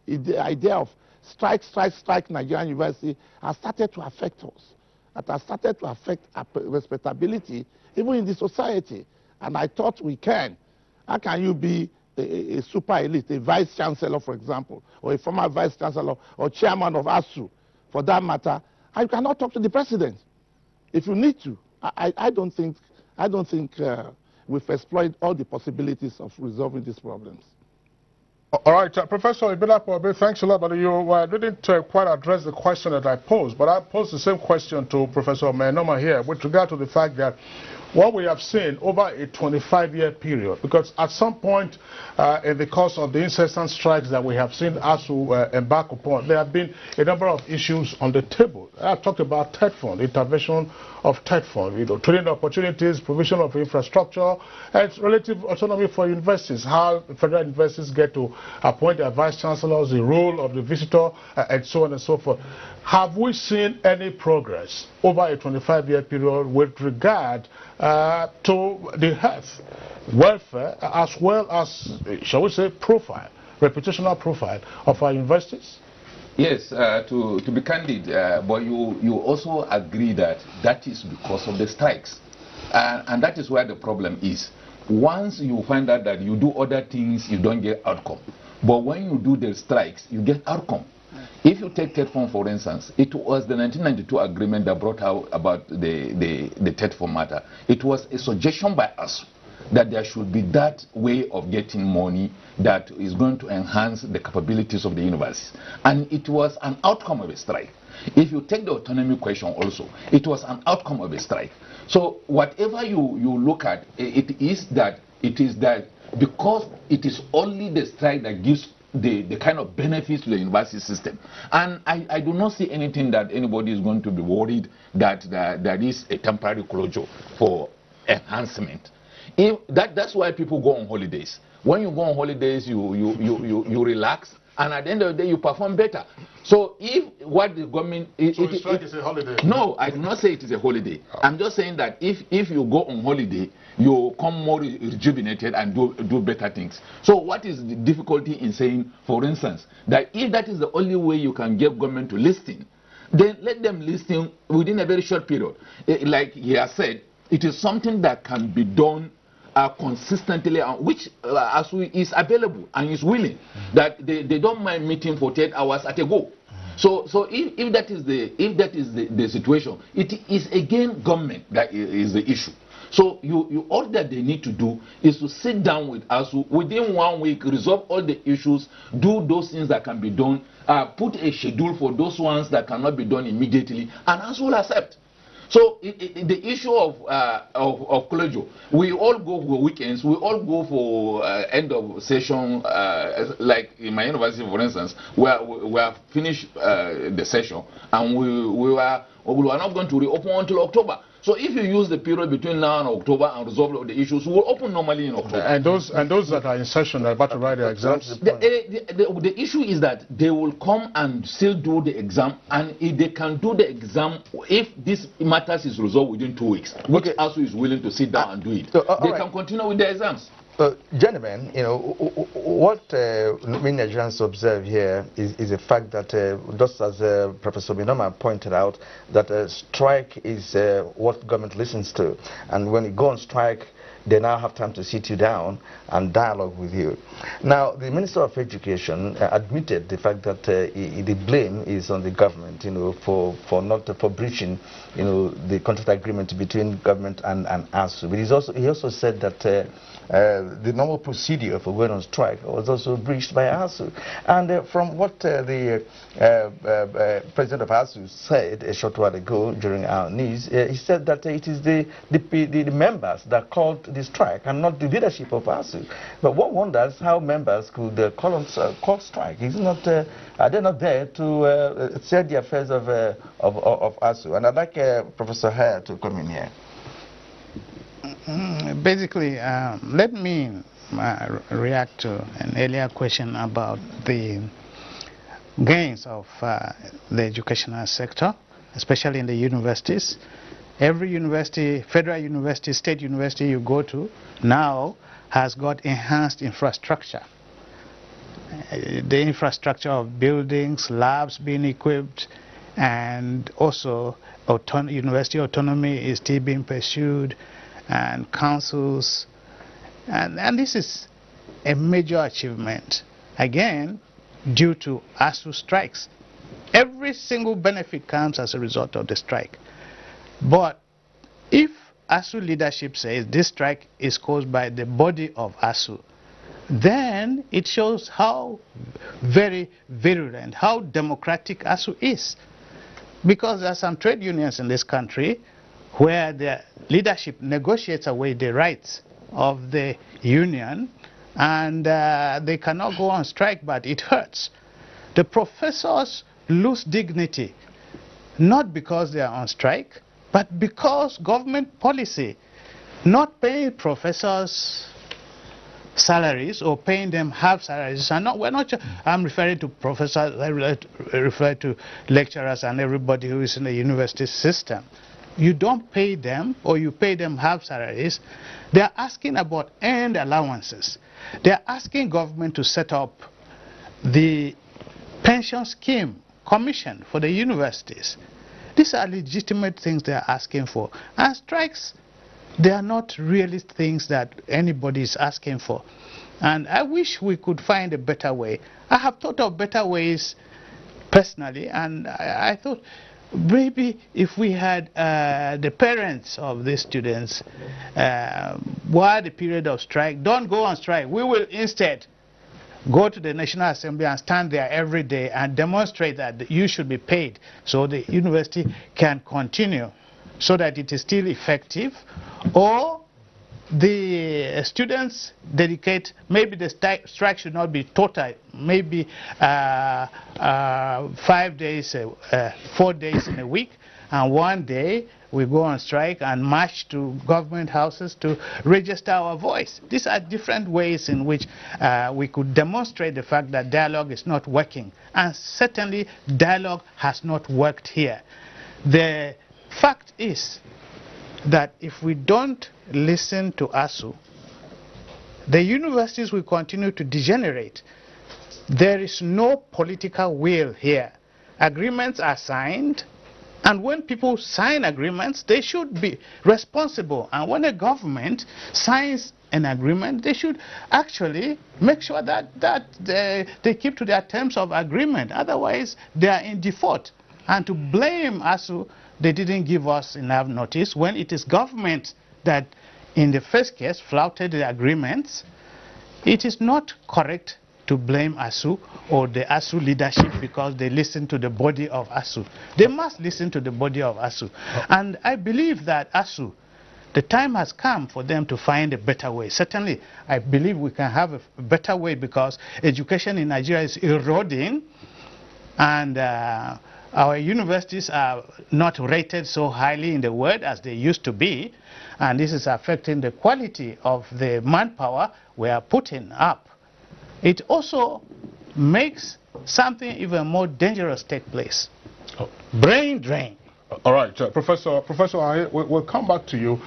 is the idea of strike Nigerian University has started to affect us. It has started to affect our respectability even in the society. And I thought we can. How can you be a super elite, a vice chancellor, for example, or a former vice chancellor or chairman of Asuu, for that matter, and you cannot talk to the president if you need to? I don't think we've explored all the possibilities of resolving these problems. All right, Professor Ibilapo, thanks a lot, but you didn't quite address the question that I posed, but I posed the same question to Professor Menoma here with regard to the fact that what we have seen over a 25-year period, because at some point in the course of the incessant strikes that we have seen Asuu embark upon, there have been a number of issues on the table. I talked about TED Fund, intervention of TED Fund, training opportunities, provision of infrastructure, and relative autonomy for universities, how federal universities get to appoint their vice chancellors, the role of the visitor, and so on and so forth. Have we seen any progress over a 25-year period with regard to the health, welfare, as well as, shall we say, profile, reputational profile of our universities? Yes, to be candid, but you also agree that that is because of the strikes. And that is where the problem is. Once you find out that you do other things, you don't get outcome. But when you do the strikes, you get outcome. If you take TED Fund, for instance, it was the 1992 agreement that brought out about the TED Fund matter. It was a suggestion by us that there should be that way of getting money that is going to enhance the capabilities of the universities. And it was an outcome of a strike. If you take the autonomy question also, it was an outcome of a strike. So whatever you look at, it is that because it is only the strike that gives the kind of benefits to the university system. And I do not see anything that anybody is going to be worried that there is a temporary closure for enhancement. That's why people go on holidays. When you go on holidays, you relax, and at the end of the day, you perform better. So if what the government... So strike is a holiday? No, I do not say it is a holiday. I'm just saying that if you go on holiday, you come more rejuvenated and do better things. So what is the difficulty in saying, for instance, that if that is the only way you can get government to listen, then let them listen within a very short period. Like he has said, it is something that can be done consistently, which Asuu is available and is willing, that they don't mind meeting for 10 hours at a go. So if that is the situation, it is again government that is the issue. So all that they need to do is to sit down with Asuu within 1 week, resolve all the issues, do those things that can be done, put a schedule for those ones that cannot be done immediately, and Asuu will accept. So the issue of closure, we all go for weekends, we all go for end of session, like in my university, for instance, where we have finished the session, and we were not going to reopen until October. So if you use the period between now and October and resolve all the issues, we will open normally in October. And those that are in session are about to write their exams? The issue is that they will come and still do the exam, and if they can do the exam, if this matters is resolved within 2 weeks, which Asuu is willing to sit down and do it, they can continue with the exams. Gentlemen, what many Nigerians observe here is the fact that, just as Professor Minoma pointed out, that strike is what government listens to. And when you go on strike, they now have time to sit you down and dialogue with you. Now, the Minister of Education admitted the fact that the blame is on the government, for breaching, the contract agreement between government and Asuu. But he also said that the normal procedure for going on strike was also breached by Asuu. And from what the president of Asuu said a short while ago during our news, he said that it is the members that called the strike and not the leadership of Asuu. But one wonders how members could call strike. Are they not there to steer the affairs of Asuu? And I'd like Professor Hare to come in here. Basically, let me react to an earlier question about the gains of the educational sector, especially in the universities. every university, federal university, state university you go to now has got enhanced infrastructure. The infrastructure of buildings, labs being equipped, and also university autonomy is still being pursued, and councils, and this is a major achievement, again, due to Asuu strikes. Every single benefit comes as a result of the strike. But if Asuu leadership says this strike is caused by the body of Asuu, then it shows how very virulent, how democratic Asuu is. Because there are some trade unions in this country where the leadership negotiates away the rights of the union, and they cannot go on strike, but it hurts. The professors lose dignity, not because they are on strike, but because government policy, not paying professors salaries or paying them half salaries. I'm referring to professors, I refer to lecturers and everybody who is in the university system. You don't pay them, or you pay them half salaries. They are asking about earned allowances. They are asking government to set up the pension scheme commission for the universities. These are legitimate things they are asking for. And strikes, they are not really things that anybody is asking for. And I wish we could find a better way. I have thought of better ways personally, and I thought maybe if we had the parents of these students while the period of strike, don't go on strike. We will instead go to the National Assembly and stand there every day and demonstrate that you should be paid so the university can continue, so that it is still effective. Or the students dedicate, maybe the strike should not be total, maybe 5 days, 4 days in a week, and 1 day we go on strike and march to government houses to register our voice. These are different ways in which we could demonstrate the fact that dialogue is not working, and certainly dialogue has not worked here. The fact is that if we don't listen to Asuu, the universities will continue to degenerate. There is no political will here. Agreements are signed, and when people sign agreements, they should be responsible. And when a government signs an agreement, they should actually make sure that they keep to their terms of agreement. Otherwise, they are in default. And to blame Asuu, they didn't give us enough notice, when it is government that in the first case flouted the agreements. It is not correct to blame Asuu or the Asuu leadership because they listen to the body of Asuu. They must listen to the body of Asuu. And I believe that Asuu, the time has come for them to find a better way. Certainly, I believe we can have a better way, because education in Nigeria is eroding, and our universities are not rated so highly in the world as they used to be, and this is affecting the quality of the manpower we are putting up. It also makes something even more dangerous take place. Brain drain. All right, Professor, we'll come back to you.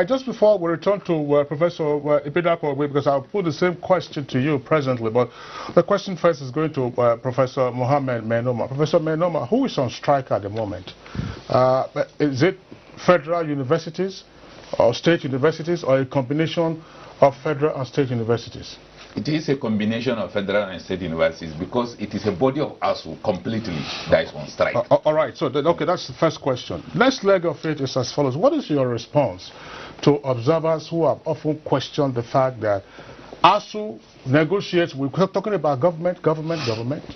Just before we return to Professor Ibidapo, because I'll put the same question to you presently, but the question first is going to Professor Mohammed Menoma. Professor Menoma, who is on strike at the moment? Is it federal universities or state universities, or a combination of federal and state universities? It is a combination of federal and state universities, because it is a body of Asuu completely that is on strike. All right, so okay, that's the first question. Next leg of it is as follows. What is your response to observers who have often questioned the fact that Asuu negotiates, we're talking about government.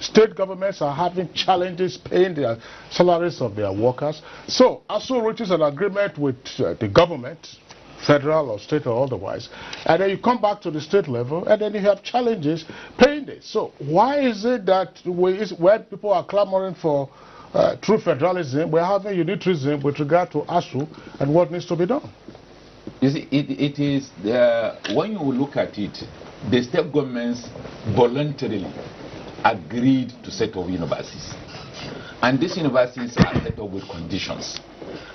State governments are having challenges paying their salaries of their workers. So Asuu reaches an agreement with the government, federal or state or otherwise, and then you come back to the state level, and then you have challenges paying this. So why is it that when people are clamoring for true federalism, we're having unitarism with regard to Asuu and what needs to be done? You see, it is, when you look at it, the state governments voluntarily agreed to set up universities. And these universities are set up with conditions.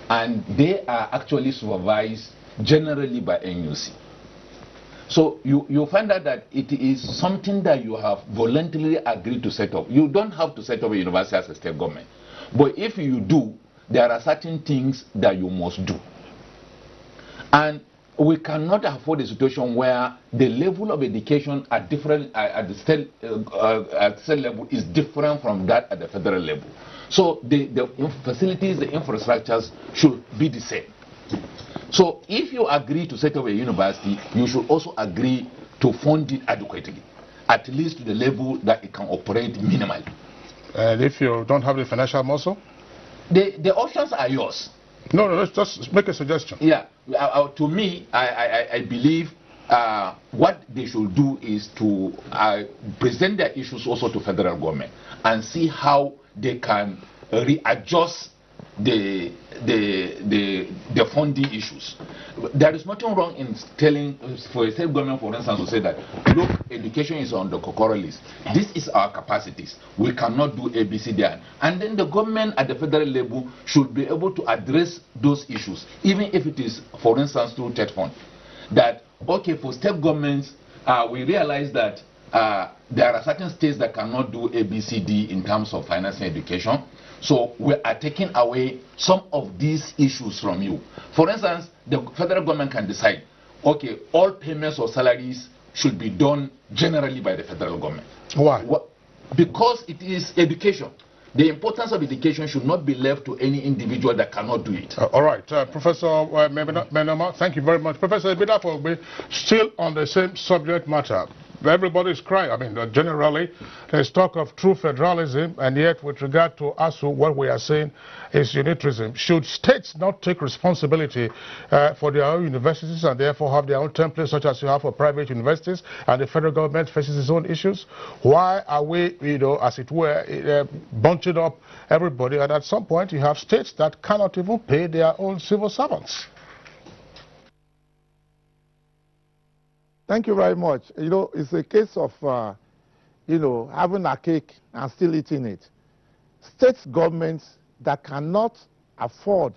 and they are actually supervised generally by NUC. So you find out that it is something that you have voluntarily agreed to set up. You don't have to set up a university as a state government. But if you do, there are certain things that you must do. And we cannot afford a situation where the level of education at the state level is different from that at the federal level. So the facilities, the infrastructures should be the same. So if you agree to set up a university, you should also agree to fund it adequately, at least to the level that it can operate minimally. And if you don't have the financial muscle? The options are yours. No, let's just make a suggestion. Yeah, to me, I believe what they should do is to present their issues also to federal government and see how they can readjust the funding issues. There is nothing wrong in telling, for a state government, for instance, to say that, look, education is on the COCORO list. This is our capacities. We cannot do ABC there. And then the government at the federal level should be able to address those issues, even if it is, for instance, through TED fund. That, okay, for state governments, we realize that there are certain states that cannot do ABCD in terms of financing education. So we are taking away some of these issues from you. For instance, the federal government can decide, okay, all payments or salaries should be done generally by the federal government. Why? Because it is education. The importance of education should not be left to any individual that cannot do it. All right, Professor Menoma, thank you very much. Professor Ebidapo, still on the same subject matter. Everybody's crying. I mean, generally, there's talk of true federalism, and yet with regard to Asuu, what we are saying is unitarism. Should states not take responsibility for their own universities and therefore have their own templates, such as you have for private universities, and the federal government faces its own issues? Why are we, as it were, bunching up everybody, and at some point you have states that cannot even pay their own civil servants? Thank you very much. It's a case of, having a cake and still eating it. State governments that cannot afford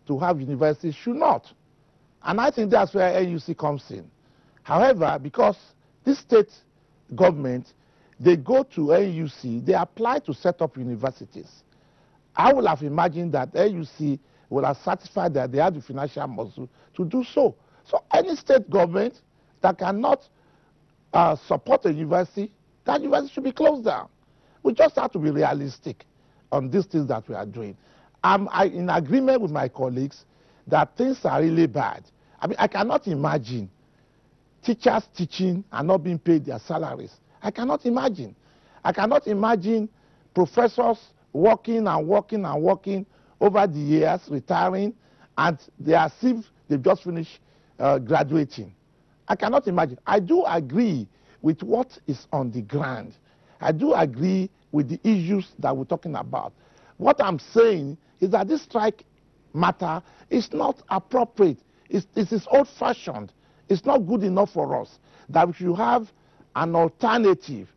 to have universities should not. And I think that's where NUC comes in. However, because this state government, they go to NUC, they apply to set up universities. I would have imagined that NUC would have satisfied that they have the financial muscle to do so. So any state government that cannot support a university, that university should be closed down. We just have to be realistic on these things that we are doing. I'm in agreement with my colleagues that things are really bad. I mean, I cannot imagine teachers teaching and not being paid their salaries. I cannot imagine. I cannot imagine professors working and working and working over the years, retiring, and they are as if they've just finished graduating. I cannot imagine. I do agree with what is on the ground. I do agree with the issues that we're talking about. What I'm saying is that this strike matter is not appropriate. It is old-fashioned. It's not good enough for us. That we should have an alternative.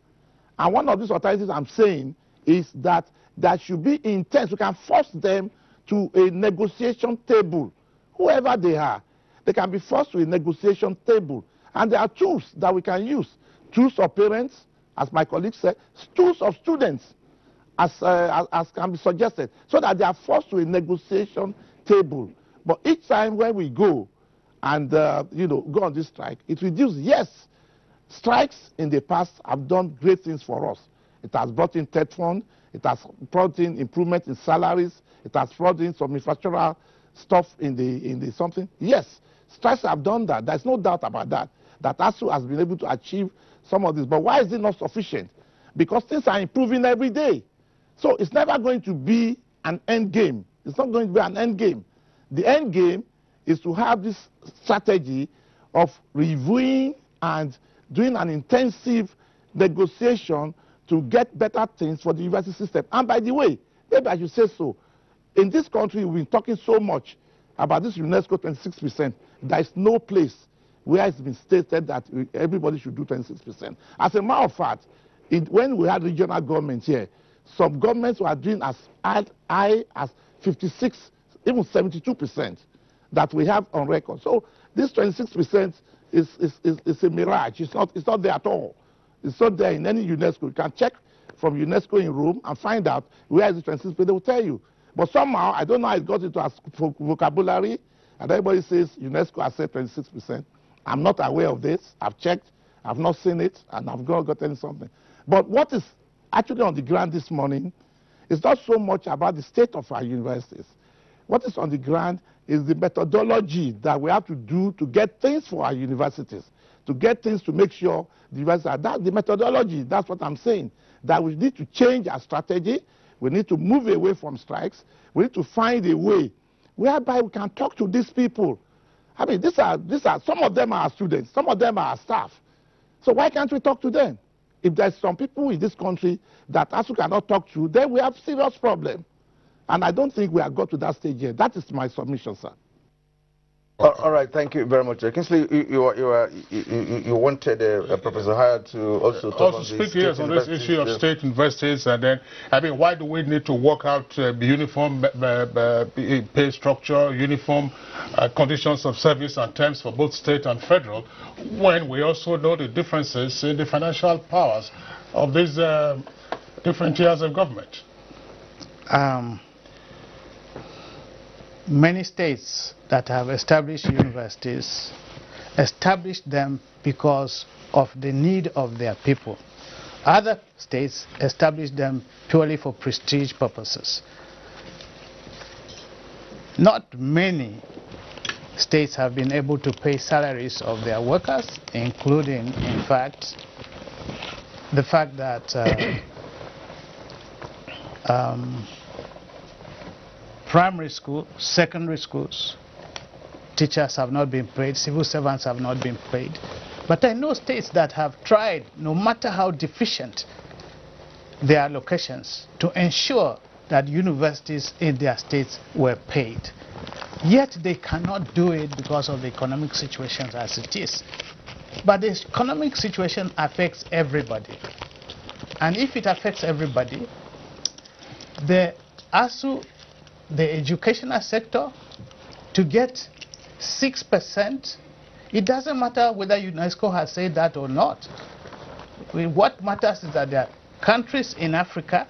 And one of these alternatives I'm saying is that there should be intent. We can force them to a negotiation table, whoever they are. They can be forced to a negotiation table. And there are tools that we can use. Tools of parents, as my colleague said, tools of students, as can be suggested, so that they are forced to a negotiation table. But each time when we go and go on this strike, it reduces. Yes, strikes in the past have done great things for us. It has brought in TED fund. It has brought in improvement in salaries. It has brought in some infrastructural stuff in the something. Yes. Strikes have done that. There's no doubt about that. That Asuu has been able to achieve some of this. But why is it not sufficient? Because things are improving every day. So it's never going to be an end game. It's not going to be an end game. The end game is to have this strategy of reviewing and doing an intensive negotiation to get better things for the university system. And by the way, maybe I should say so, in this country we've been talking so much about this UNESCO 26%. There is no place where it's been stated that everybody should do 26%. As a matter of fact, when we had regional governments here, some governments were doing as high as 56 even 72% that we have on record. So this 26% is a mirage. It's not there at all. It's not there in any UNESCO. You can check from UNESCO in Rome and find out where is the 26%. They will tell you. But somehow, I don't know how it got into our vocabulary, and everybody says UNESCO has said 26%. I'm not aware of this. I've checked. I've not seen it, and I've not gotten something. But what is actually on the ground this morning is not so much about the state of our universities. What is on the ground is the methodology that we have to do to get things for our universities, to get things to make sure the universities are. That's the methodology. That's what I'm saying. That we need to change our strategy. We need to move away from strikes. We need to find a way whereby we can talk to these people. I mean, these are some of them are our students, some of them are our staff. So why can't we talk to them? If there's some people in this country that Asuu cannot talk to, then we have serious problem. And I don't think we have got to that stage yet. That is my submission, sir. All right, thank you very much. Kingsley, you wanted Professor Hyatt to also talk on speak on this issue of state universities, and then, I mean, why do we need to work out uniform pay structure, uniform conditions of service and terms for both state and federal, when we also know the differences in the financial powers of these different tiers of government? Many states that have established universities established them because of the need of their people. Other states established them purely for prestige purposes. Not many states have been able to pay salaries of their workers, including, in fact, the fact that primary school, secondary schools, teachers have not been paid, civil servants have not been paid. But I know states that have tried, no matter how deficient their allocations, to ensure that universities in their states were paid. Yet they cannot do it because of the economic situation as it is. But the economic situation affects everybody. And if it affects everybody, the Asuu, the educational sector, to get 6%, it doesn't matter whether UNESCO has said that or not. What matters is that there are countries in Africa,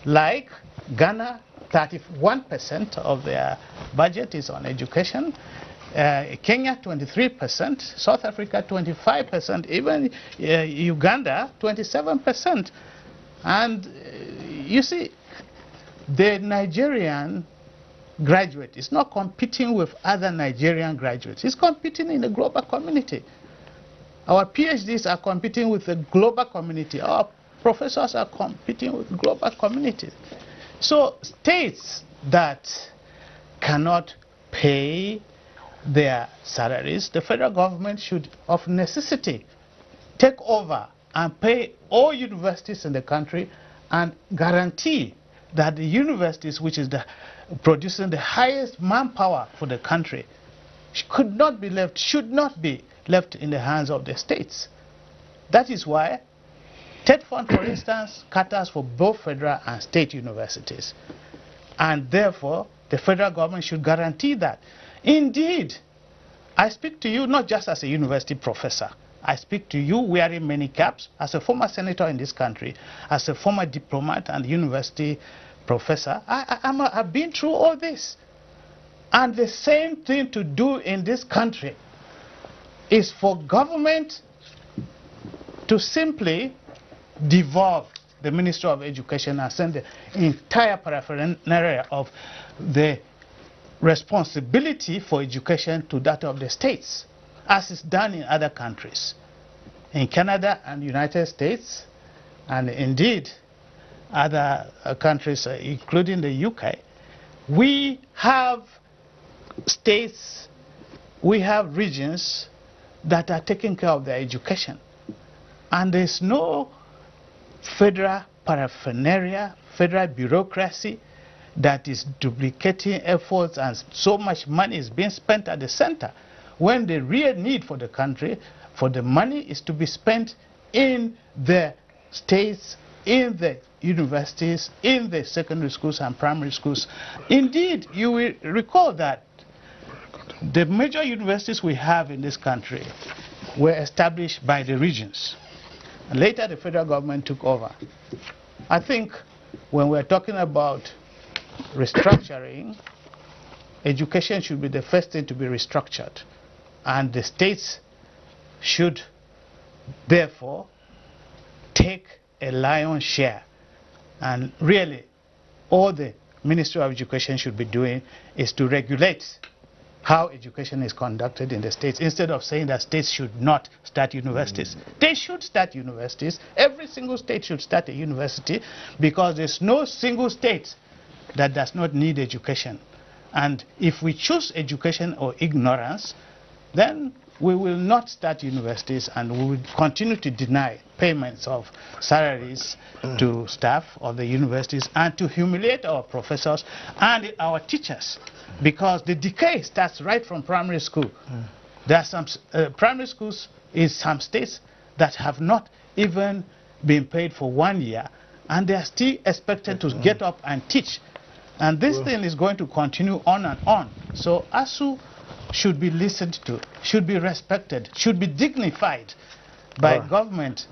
like Ghana, 31% of their budget is on education, Kenya 23%, South Africa 25%, even Uganda 27%. And you see, the Nigerian graduate is not competing with other Nigerian graduates. It's competing in the global community. Our PhDs are competing with the global community. Our professors are competing with the global community. So states that cannot pay their salaries, the federal government should, of necessity, take over and pay all universities in the country and guarantee that the universities, which is producing the highest manpower for the country, should not be left in the hands of the states. That is why TED Fund, for instance, caters for both federal and state universities. And therefore, the federal government should guarantee that. Indeed, I speak to you not just as a university professor. I speak to you wearing many caps, as a former senator in this country, as a former diplomat and university professor. I've been through all this. And the same thing to do in this country is for government to simply devolve the Ministry of Education and send the entire paraphernalia of the responsibility for education to that of the states, as is done in other countries. In Canada and United States, and indeed other countries, including the UK, we have states, we have regions that are taking care of their education. And there's no federal paraphernalia, federal bureaucracy that is duplicating efforts, and so much money is being spent at the center, when the real need for the country, for the money, is to be spent in the states, in the universities in the secondary schools and primary schools. Indeed, you will recall that the major universities we have in this country were established by the regions. And later, the federal government took over. I think when we're talking about restructuring, education should be the first thing to be restructured. And the states should, therefore, take a lion's share. And really, all the Ministry of Education should be doing is to regulate how education is conducted in the states, instead of saying that states should not start universities. They should start universities. Every single state should start a university, because there's no single state that does not need education. And if we choose education or ignorance, then we will not start universities, and we will continue to deny payments of salaries to staff of the universities, and to humiliate our professors and our teachers, because the decay starts right from primary school. There are some primary schools in some states that have not even been paid for 1 year, and they are still expected to get up and teach. And this thing is going to continue on and on. So Asuu should be listened to, should be respected, should be dignified by government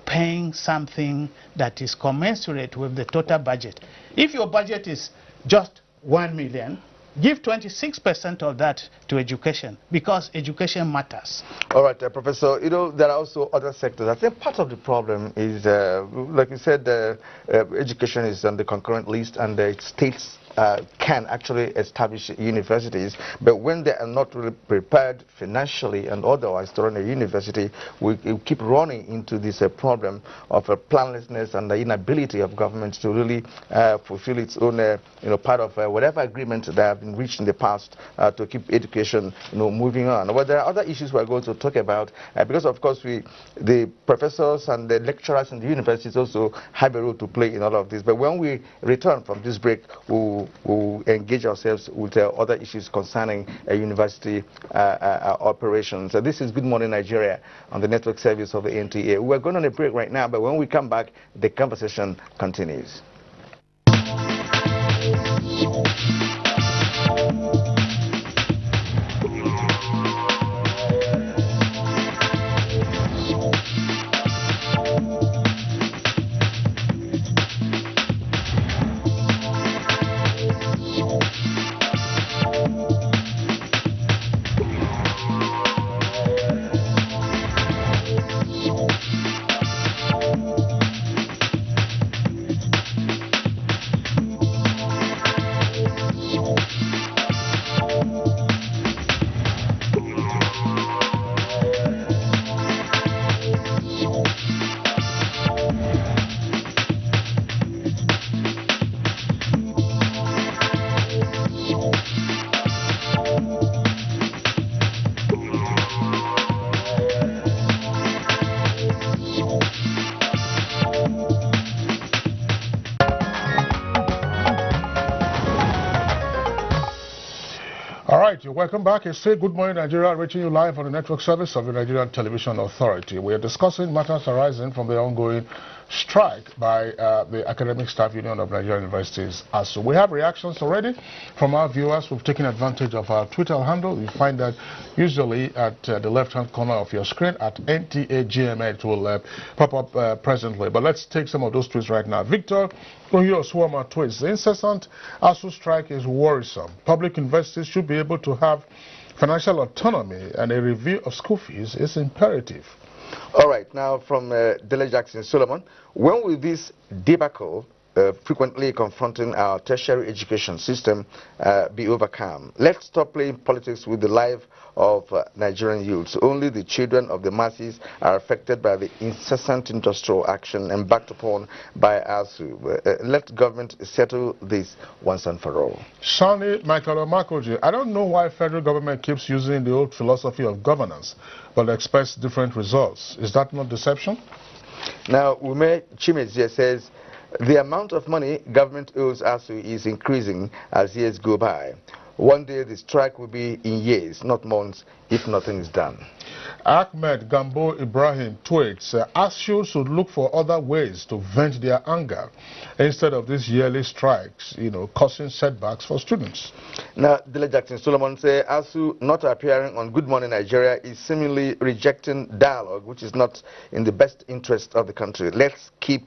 paying something that is commensurate with the total budget. If your budget is just 1 million, give 26% of that to education, because education matters. All right, Professor, you know, there are also other sectors. I think part of the problem is, like you said, education is on the concurrent list, and the states can actually establish universities, but when they are not really prepared financially and otherwise to run a university, we keep running into this problem of planlessness and the inability of government to really fulfill its own part of whatever agreement that have been reached in the past to keep education moving on. Well, there are other issues we're going to talk about, because of course the professors and the lecturers in the universities also have a role to play in all of this. But when we return from this break, we'll engage ourselves with other issues concerning university operations. So this is Good Morning Nigeria on the network service of the NTA. We're going on a break right now, but when we come back, the conversation continues. Welcome back. It's Say Good Morning Nigeria, reaching you live on the network service of the Nigerian Television Authority. We are discussing matters arising from the ongoing strike by the Academic Staff Union of Nigerian Universities, Asuu. We have reactions already from our viewers who've taken advantage of our Twitter handle. You find that usually at the left-hand corner of your screen at NTAGMA. It will pop up presently. But let's take some of those tweets right now. Victor Swama tweets, the incessant Asuu strike is worrisome. Public universities should be able to have financial autonomy, and a review of school fees is imperative. All right, now from Dele Jackson Solomon, when will this debacle frequently confronting our tertiary education system be overcome? Let's stop playing politics with the life of Nigerian youths. Only the children of the masses are affected by the incessant industrial action embarked upon by Asuu. Let government settle this once and for all. Shani Michael Omakoji, I don't know why federal government keeps using the old philosophy of governance but expects different results. Is that not deception? Now, Ume Chimezie says, the amount of money government owes Asuu is increasing as years go by. one day the strike will be in years, not months, if nothing is done. Ahmed Gambo Ibrahim tweets, Asuu should look for other ways to vent their anger instead of these yearly strikes, causing setbacks for students. Now, Dele Jackson Solomon says Asuu not appearing on Good Morning Nigeria is seemingly rejecting dialogue, which is not in the best interest of the country. Let's keep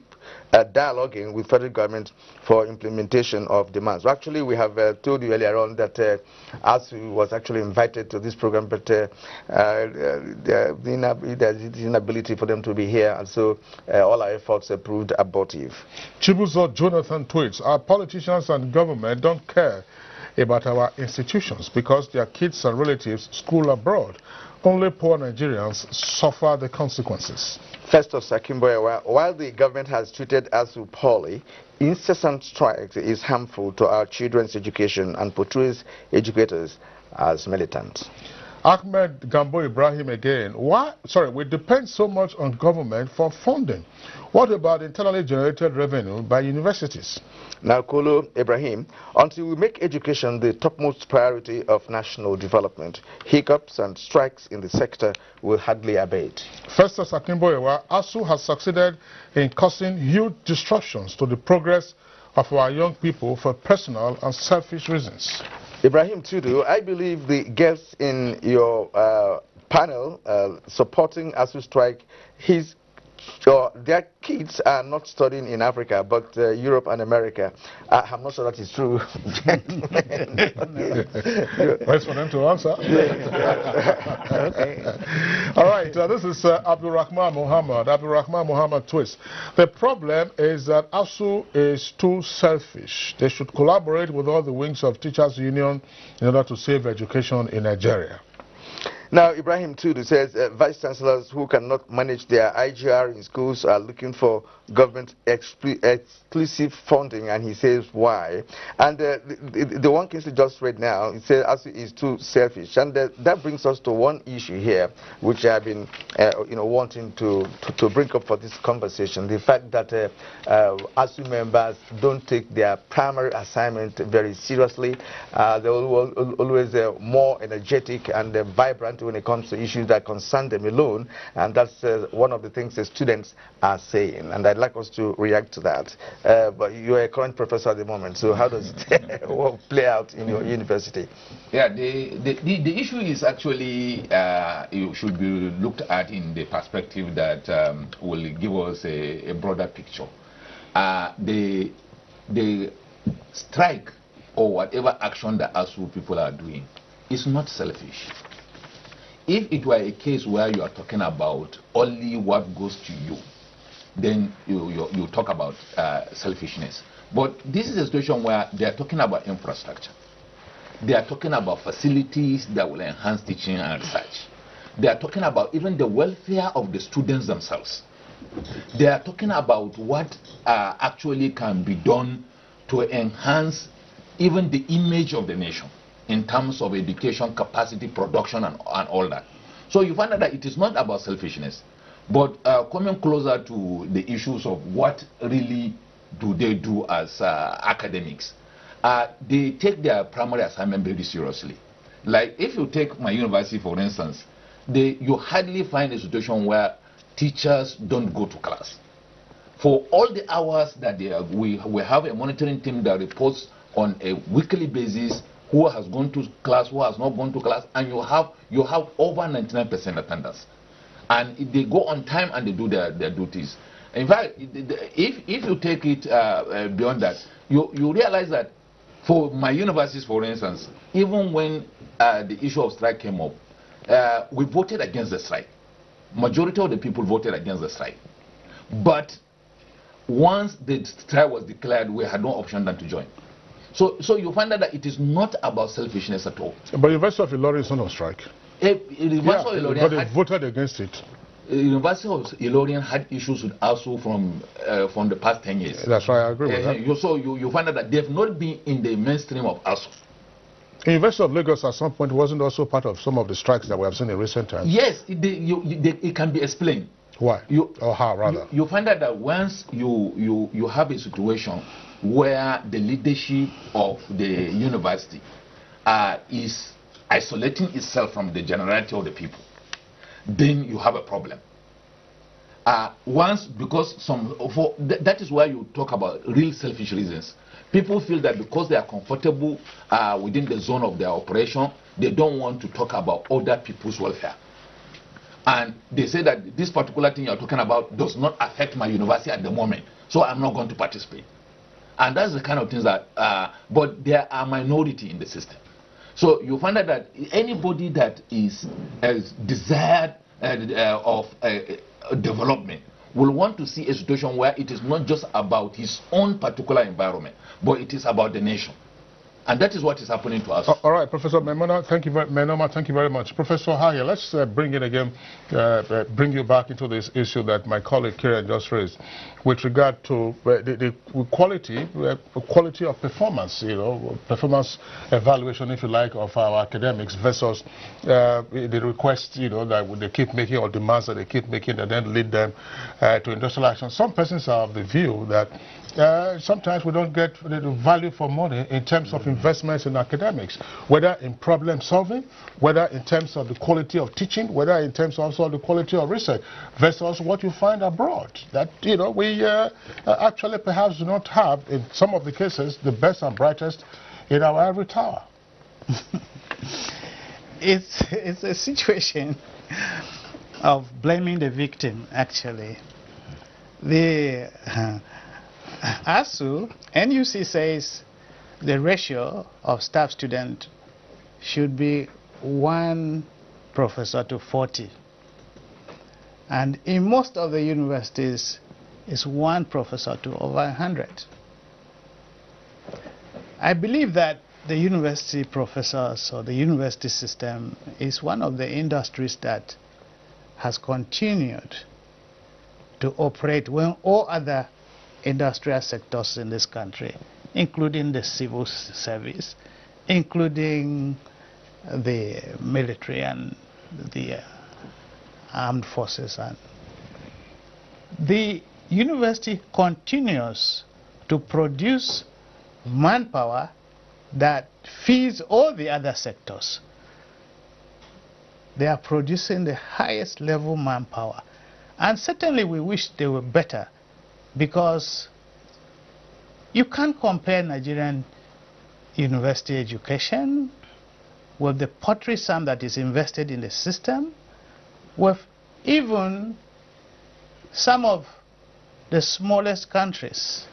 dialoguing with federal government for implementation of demands. Well, actually, we have told you earlier on that Asuu was actually invited to this program, but the inability for them to be here, and so all our efforts proved abortive. Chibuzo Jonathan tweets, our politicians and government don't care about our institutions because their kids and relatives school abroad. Only poor Nigerians suffer the consequences. Festus Akimboye, while the government has treated Asuu poorly, incessant strikes is harmful to our children's education and portrays educators as militant. Ahmed Gambo Ibrahim again. We depend so much on government for funding. What about internally generated revenue by universities? Now, Kolo Ibrahim, until we make education the topmost priority of national development, hiccups and strikes in the sector will hardly abate. Festus Akimboye, Asuu has succeeded in causing huge disruptions to the progress of our young people for personal and selfish reasons. Ibrahim Tudu, I believe the guests in your panel supporting Asuu strike, their kids are not studying in Africa, but Europe and America. I'm not sure that is true. Wait for them to answer. All right, this is Abdul Rahman Muhammad. Abdul Rahman Muhammad tweets, the problem is that Asuu is too selfish. They should collaborate with all the wings of Teachers Union in order to save education in Nigeria. Now, Ibrahim Tudu says vice chancellors who cannot manage their IGR in schools are looking for government exclusive funding, and he says why. And the one Kingsley just read now, he says Asuu is too selfish, and that brings us to one issue here, which I've been wanting to bring up for this conversation: the fact that Asuu members don't take their primary assignment very seriously. They're always more energetic and vibrant when it comes to issues that concern them alone, and that's one of the things the students are saying, and I'd like us to react to that. But you're a current professor at the moment, so how does it play out in your university? Yeah, the issue is actually it should be looked at in the perspective that will give us a broader picture. The strike or whatever action the Asuu people are doing is not selfish. If it were a case where you are talking about only what goes to you, then you talk about selfishness. But this is a situation where they are talking about infrastructure. They are talking about facilities that will enhance teaching and research. They are talking about even the welfare of the students themselves. They are talking about what actually can be done to enhance even the image of the nation in terms of education, capacity, production, and all that. So you find out that it is not about selfishness, but coming closer to the issues of what really do they do as academics. They take their primary assignment very seriously. Like if you take my university, for instance, you hardly find a situation where teachers don't go to class. For all the hours that we have a monitoring team that reports on a weekly basis who has gone to class, who has not gone to class, and you have over 99% attendance. And they go on time and they do their duties. In fact, if you take it beyond that, you realize that for my universities, for instance, even when the issue of strike came up, we voted against the strike. Majority of the people voted against the strike. But once the strike was declared, we had no option than to join. So you find out that it is not about selfishness at all. But University of Ilorin is not on strike. But they voted against it. University of Ilorin had issues with Asuu from the past 10 years. That's right, I agree with that. So you find out that they have not been in the mainstream of Asuu. University of Lagos at some point wasn't also part of some of the strikes that we have seen in recent times. Yes, it can be explained. Why? Or how, rather? You find out that once you have a situation where the leadership of the university is isolating itself from the generality of the people, then you have a problem. That is why you talk about real selfish reasons. People feel that because they are comfortable within the zone of their operation, they don't want to talk about other people's welfare. And they say that this particular thing you're talking about does not affect my university at the moment, so I'm not going to participate. And that's the kind of things that, but there are minority in the system. So you find out that anybody that is desired of development will want to see a situation where it is not just about his own particular environment, but it is about the nation. And that is what is happening to us. All right, Professor Menoma, thank you very much. Professor Haya, let's bring it again, bring you back into this issue that my colleague Kieran just raised with regard to the quality of performance, performance evaluation, if you like, of our academics versus the requests, that they keep making or demands that they keep making that then lead them to industrial action. Some persons are of the view that sometimes we don't get the value for money in terms of investments in academics, whether in problem solving, whether in terms of the quality of teaching, whether in terms also of the quality of research, versus what you find abroad. That, we actually perhaps do not have, in some of the cases, the best and brightest in our ivory tower. It's a situation of blaming the victim, actually. The Asuu, NUC says the ratio of staff student should be 1 professor to 40. And in most of the universities, it's 1 professor to over 100. I believe that the university professors or the university system is one of the industries that has continued to operate when all other industrial sectors in this country, including the civil service, including the military and the armed forces, and the university continues to produce manpower that feeds all the other sectors. They are producing the highest level manpower, and certainly we wish they were better, because you can't compare Nigerian university education with the pottery sum that is invested in the system, with even some of the smallest countries,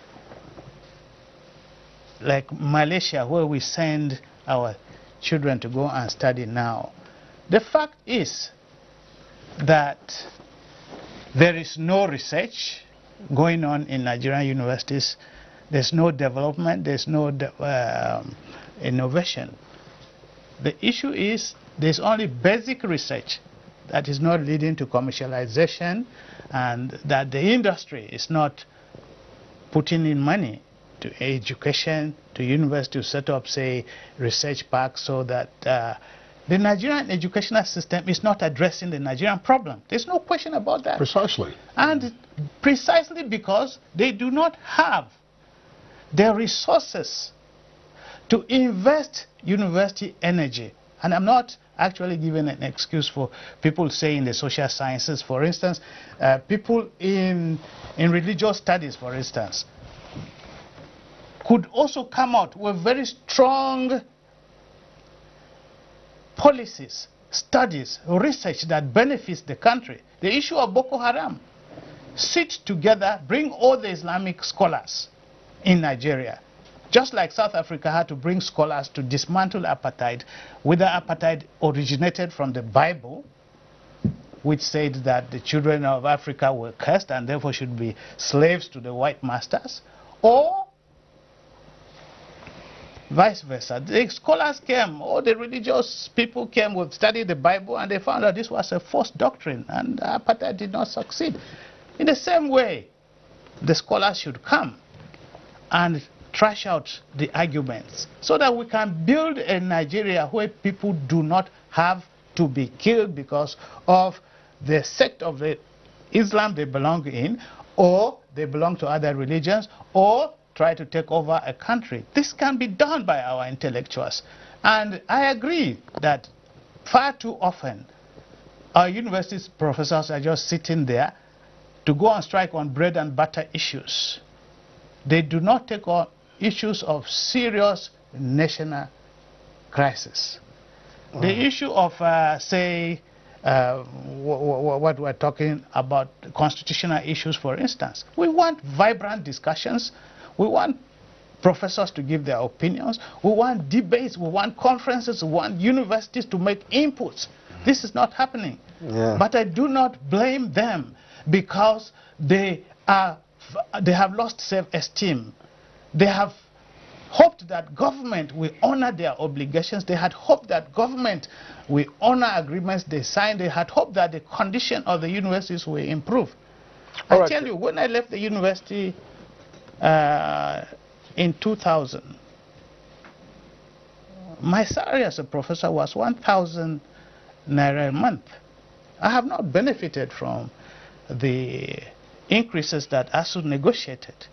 like Malaysia, where we send our children to go and study now. The fact is that there is no research going on in Nigerian universities. There's no development, there's no innovation. The issue is there's only basic research that is not leading to commercialization, and that the industry is not putting in money to education, to university to set up, say, research parks, so that the Nigerian educational system is not addressing the Nigerian problem. There's no question about that. Precisely. And precisely because they do not have the resources to invest university energy. And I'm not actually giving an excuse for people saying the social sciences, for instance, people in religious studies, for instance, could also come out with very strong policies, studies, research that benefits the country. The issue of Boko Haram. Sit together, bring all the Islamic scholars in Nigeria. Just like South Africa had to bring scholars to dismantle apartheid, whether apartheid originated from the Bible, which said that the children of Africa were cursed and therefore should be slaves to the white masters, or vice versa. The scholars came, all the religious people came, would study the Bible, and they found that this was a false doctrine, and apartheid did not succeed. In the same way, the scholars should come and trash out the arguments, so that we can build a Nigeria where people do not have to be killed because of the sect of the Islam they belong in, or they belong to other religions, or try to take over a country. This can be done by our intellectuals. And I agree that far too often our university professors are just sitting there to go on strike on bread and butter issues. They do not take on issues of serious national crisis. The issue of, say, what we're talking about, constitutional issues, for instance. We want vibrant discussions. We want professors to give their opinions. We want debates. We want conferences. We want universities to make inputs. This is not happening. Yeah. But I do not blame them because they have lost self-esteem. They have hoped that government will honor their obligations. They had hoped that government will honor agreements they signed. They had hoped that the condition of the universities will improve. I tell you, when I left the university in 2000, my salary as a professor was 1,000 naira a month. I have not benefited from the increases that Asuu negotiated.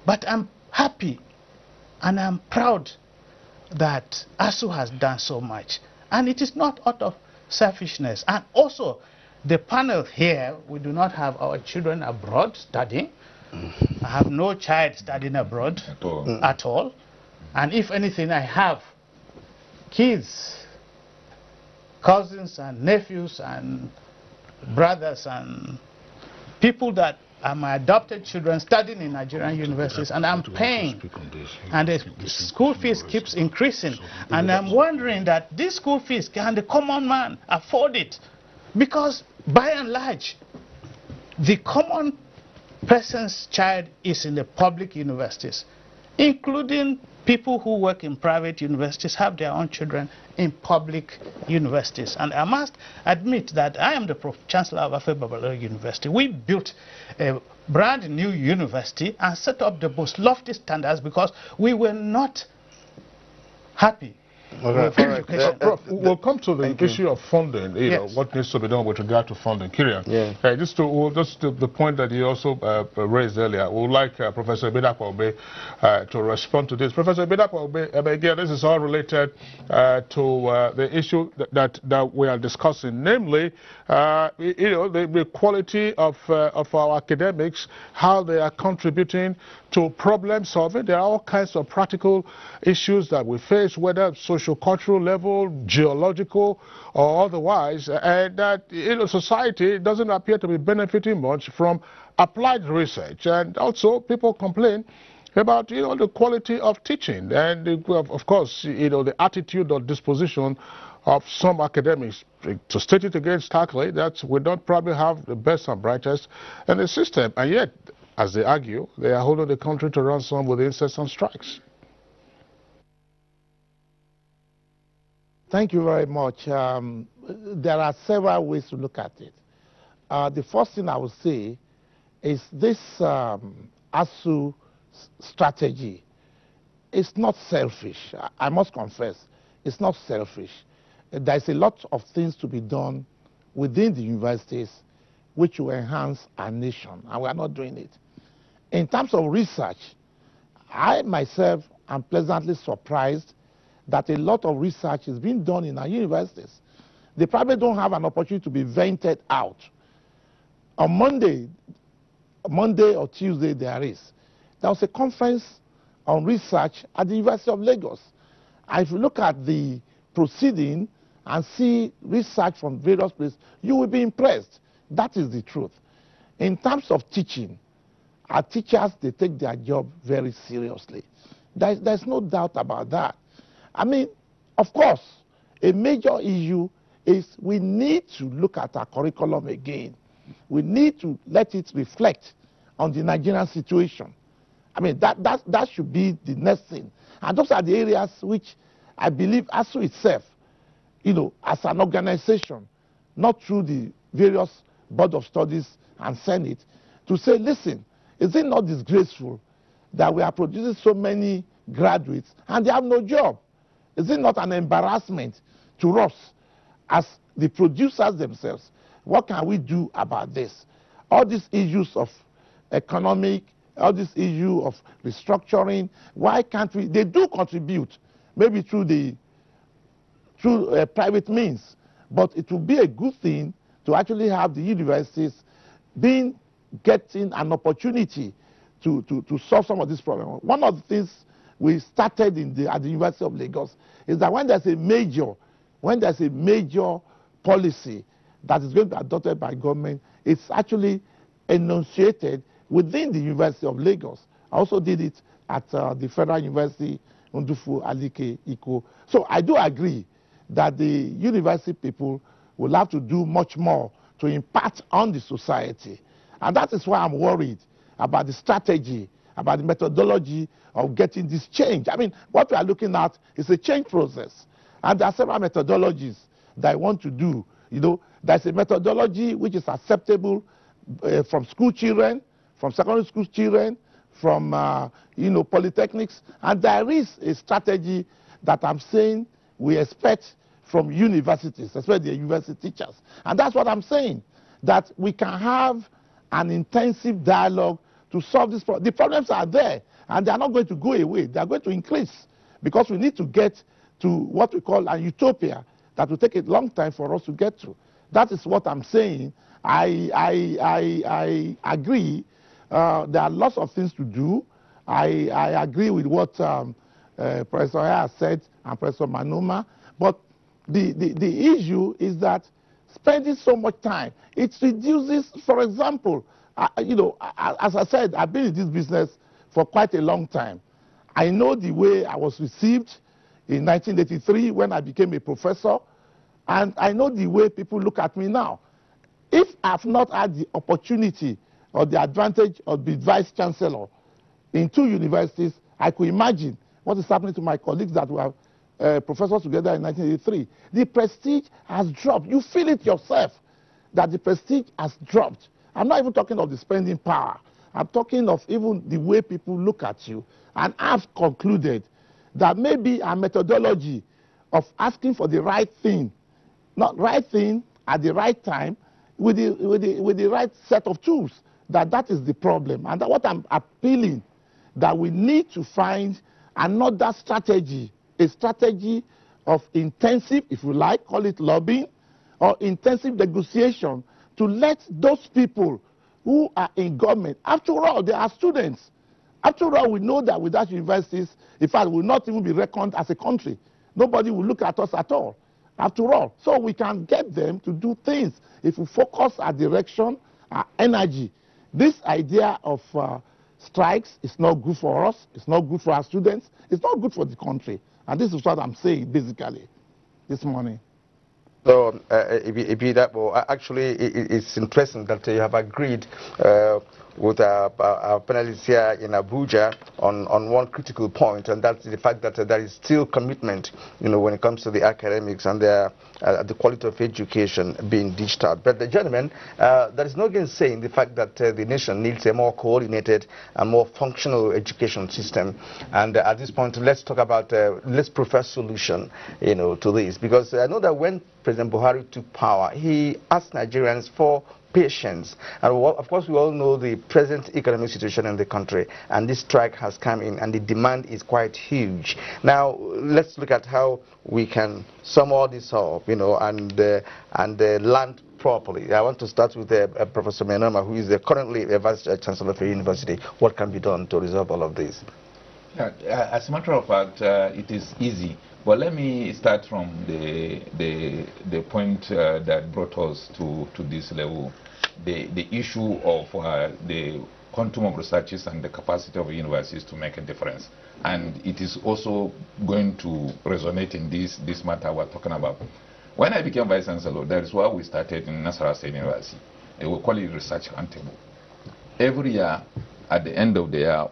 But I'm happy and I'm proud that Asuu has done so much. And it is not out of selfishness. And also, the panel here, we do not have our children abroad studying. I have no child studying abroad at all. And if anything, I have kids, cousins and nephews and brothers and people that are my adopted children studying in Nigerian universities, and I'm paying, and the school fees keeps increasing, and I'm wondering that this school fees, can the common man afford it? Because by and large, the common person's child is in the public universities, including people who work in private universities have their own children in public universities. And I must admit that I am the Chancellor of Afe Babalola University. We built a brand new university and set up the most lofty standards because we were not happy. Prof, we'll come to the issue of funding, you know, what needs to be done with regard to funding. Kyrian, just to the point that you also raised earlier, we would like Professor Ibidapo to respond to this. Professor Ibidapo, again, this is all related to the issue that we are discussing, namely, you know, the quality of our academics, how they are contributing to problem solving. There are all kinds of practical issues that we face, whether socio-cultural level, geological, or otherwise, and that, you know, society doesn't appear to be benefiting much from applied research. And also, people complain about, you know, the quality of teaching, and of course, you know, the attitude or disposition of some academics. To state it again starkly, that we don't probably have the best and brightest in the system, and yet, as they argue, they are holding the country to ransom with incessant strikes. Thank you very much. There are several ways to look at it. The first thing I would say is this Asuu strategy. It's not selfish. I must confess, it's not selfish. There's a lot of things to be done within the universities which will enhance our nation, and we are not doing it. In terms of research, I myself am pleasantly surprised that a lot of research is being done in our universities. They probably don't have an opportunity to be vented out. On Monday or Tuesday there was a conference on research at the University of Lagos. And if you look at the proceeding and see research from various places, you will be impressed. That is the truth. In terms of teaching, our teachers, they take their job very seriously. There's no doubt about that. I mean, of course, a major issue is we need to look at our curriculum again. We need to let it reflect on the Nigerian situation. I mean, that should be the next thing. And those are the areas which I believe Asuu itself, you know, as an organization, not through the various Board of Studies and Senate, to say, listen, is it not disgraceful that we are producing so many graduates and they have no job? Is it not an embarrassment to us as the producers themselves? What can we do about this? All these issues of economic, all this issue of restructuring, why can't we? They do contribute, maybe through the through private means. But it will be a good thing to actually have the universities getting an opportunity to solve some of these problems. One of the things we started at the University of Lagos is that when there's a major policy that is going to be adopted by government, it's actually enunciated within the University of Lagos. I also did it at the Federal University, Ndufu, Alike, Iko. So I do agree that the university people will have to do much more to impact on the society. And that is why I'm worried about the strategy, about the methodology of getting this change. I mean, what we are looking at is a change process. And there are several methodologies that I want to do. You know, there's a methodology which is acceptable from school children, from secondary school children, from, polytechnics. And there is a strategy that I'm saying we expect from universities, especially the university teachers. And that's what I'm saying, that we can have an intensive dialogue to solve this problem. The problems are there, and they are not going to go away. They are going to increase, because we need to get to what we call a utopia that will take a long time for us to get to. That is what I'm saying. I agree. There are lots of things to do. I agree with what Professor Aya said and Professor Manuma. But the issue is that spending so much time, it reduces, for example, as I said, I've been in this business for quite a long time. I know the way I was received in 1983 when I became a professor, and I know the way people look at me now. If I've not had the opportunity or the advantage of the vice chancellor in 2 universities, I could imagine what is happening to my colleagues that were professors together in 1983. The prestige has dropped. You feel it yourself that the prestige has dropped. I'm not even talking of the spending power. I'm talking of even the way people look at you. And I've concluded that maybe a methodology of asking for the right thing, not right thing at the right time, with the right set of tools, that is the problem. And what I'm appealing, that we need to find another strategy, a strategy of intensive, if you like, call it lobbying, or intensive negotiation, to let those people who are in government, after all, they are students. After all, we know that without universities, in fact, we will not even be reckoned as a country. Nobody will look at us at all, after all. So we can get them to do things if we focus our direction, our energy. This idea of strikes is not good for us. It's not good for our students. It's not good for the country. And this is what I'm saying, basically, this morning. So, actually, it's interesting that you have agreed with our panelists here in Abuja on one critical point, and that's the fact that there is still commitment, when it comes to the academics and the quality of education being dished out. But, gentlemen, there is no gainsaying the fact that the nation needs a more coordinated and more functional education system. And at this point, let's talk about, let's prefer solution, to this, because I know that when President Buhari took power, he asked Nigerians for patience. And of course, we all know the present economic situation in the country, and this strike has come in, and the demand is quite huge. Now, let's look at how we can sum all this up, and land properly. I want to start with Professor Menoma, who is currently a Vice Chancellor of a university. What can be done to resolve all of this? Yeah, as a matter of fact, it is easy. But let me start from the point that brought us to this level, the issue of the quantum of researches and the capacity of universities to make a difference. And it is also going to resonate in this matter we're talking about. When I became Vice Chancellor, that is why we started in Nasarawa State University. We call it Research Countable. Every year, at the end of the year,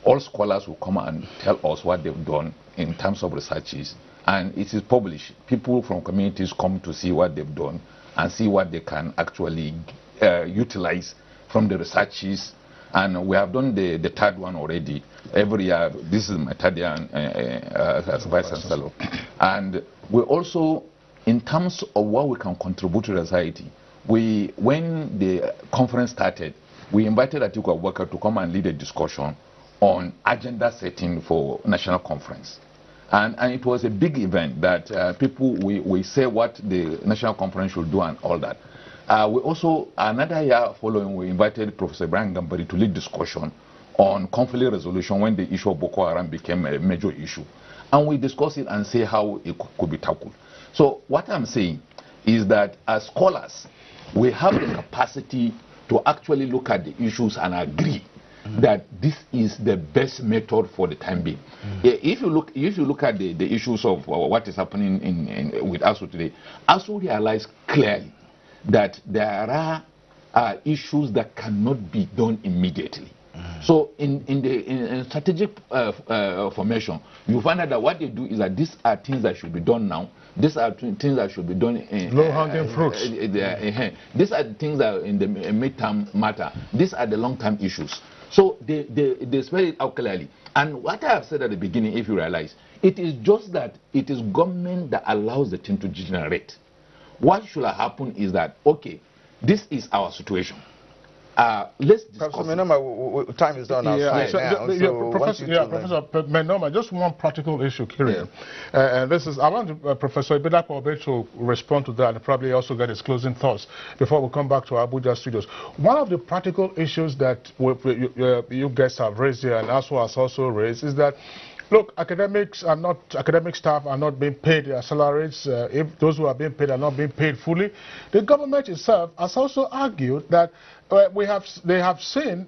all scholars will come and tell us what they've done in terms of researches, and it is published. People from communities come to see what they've done and see what they can actually utilize from the researches. And we have done the third one already. Every year, this is my third year as Vice Chancellor. And we also, in terms of what we can contribute to society, when the conference started, we invited Atiku Abubakar to come and lead a discussion on agenda setting for national conference. And it was a big event that we say what the National Conference should do and all that. We also, another year following, we invited Professor Brian Gambari to lead discussion on conflict resolution when the issue of Boko Haram became a major issue. And we discussed it and say how it could be tackled. So what I'm saying is that as scholars, we have the capacity to actually look at the issues and agree that this is the best method for the time being. If you look at the issues of what is happening with Asuu today, Asuu realized clearly that there are issues that cannot be done immediately. So in strategic formation, you find out that what they do is that these are things that should be done now. These are things that should be done in low-hanging fruits. These are the things that are in the mid-term matter. These are the long-term issues. So they spell it out clearly. And what I have said at the beginning, if you realize, it is just that it is government that allows the thing to degenerate. What should have happened is that, okay, this is our situation. Let's discuss. Professor Menoma, time is done now. Professor Menoma, just one practical issue, Kirian. And this is, I want Professor Ibidapo to respond to that and probably also get his closing thoughts before we come back to our Abuja studios. One of the practical issues that you guys have raised here and Asuu has also raised is that, look, academic staff are not being paid their salaries. If those who are being paid are not being paid fully, the government itself has also argued that they have seen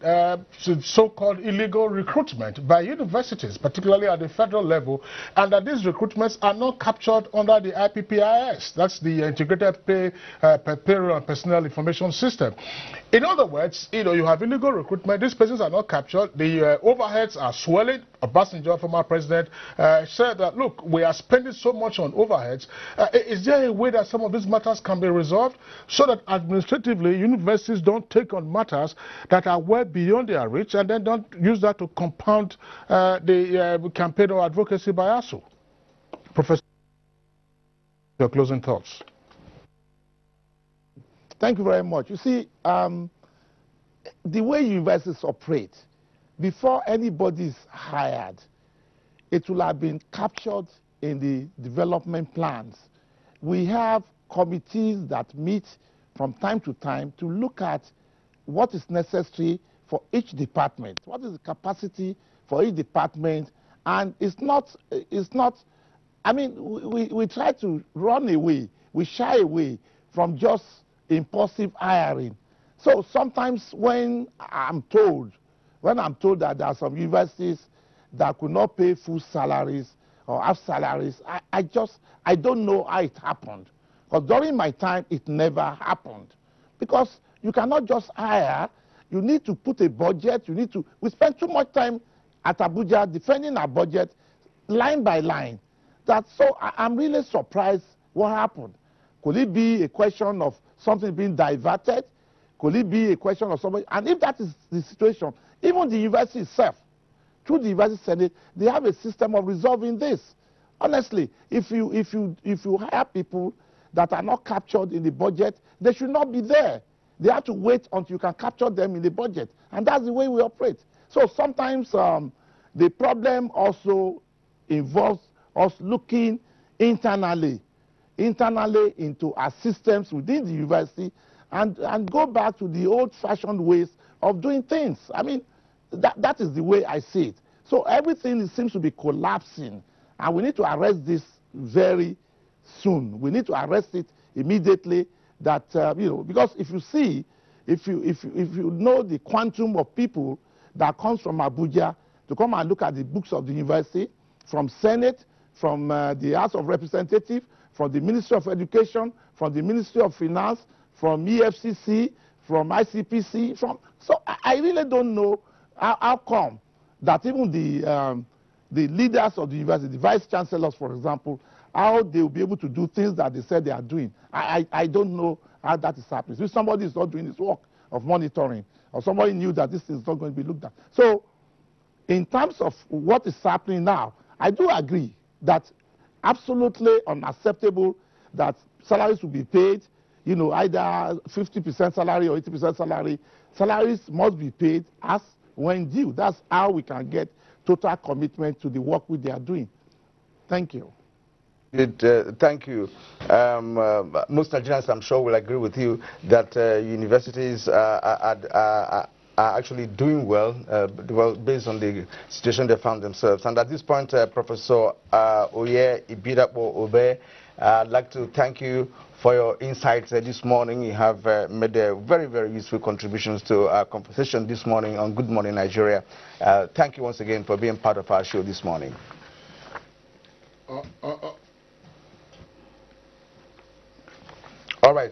so-called illegal recruitment by universities, particularly at the federal level, and that these recruitments are not captured under the IPPIS. That's the Integrated Payroll and Personnel Information System. In other words, you have illegal recruitment. These persons are not captured. The overheads are swelling. Obasanjo, former president, said that, look, we are spending so much on overheads. Is there a way that some of these matters can be resolved so that administratively universities don't take on matters that are well beyond their reach and then don't use that to compound the campaign or advocacy by Asuu? Professor, your closing thoughts. Thank you very much. You see, the way universities operate, before anybody is hired, it will have been captured in the development plans. We have committees that meet from time to time to look at what is necessary for each department, what is the capacity for each department, and it's not, I mean, we try to run away, we shy away from just impulsive hiring. So sometimes when I'm told that there are some universities that could not pay full salaries or half salaries, I don't know how it happened. Because during my time, it never happened. Because you cannot just hire, you need to put a budget, we spend too much time at Abuja defending our budget line by line. So I'm really surprised what happened. Could it be a question of something being diverted? Could it be a question of somebody? And if that is the situation, even the university itself, through the university senate, they have a system of resolving this. Honestly, if you hire people that are not captured in the budget, they should not be there. They have to wait until you can capture them in the budget. And that's the way we operate. So sometimes the problem also involves us looking internally into our systems within the university and go back to the old-fashioned ways of doing things. I mean, that is the way I see it. So everything seems to be collapsing, and we need to arrest this very soon. We need to arrest it immediately. That because if you know the quantum of people that comes from Abuja to come and look at the books of the university, from Senate, from the House of Representatives, from the Ministry of Education, from the Ministry of Finance, from EFCC, from ICPC, so I really don't know how come that even the leaders of the university, the vice chancellors, for example, how they will be able to do things that they said they are doing. I don't know how that is happening. If somebody is not doing his work of monitoring, or somebody knew that this is not going to be looked at. So in terms of what is happening now, I do agree that absolutely unacceptable that salaries will be paid, either 50% salary or 80% salary. Salaries must be paid as when due. That's how we can get total commitment to the work which they are doing. Thank you. Thank you. Most Nigerians, I'm sure, will agree with you that universities are actually doing well, based on the situation they found themselves. And at this point, Professor Oye Ibidapo Obe, I'd like to thank you for your insights this morning. You have made very, very useful contributions to our conversation this morning on Good Morning Nigeria. Thank you once again for being part of our show this morning. All right.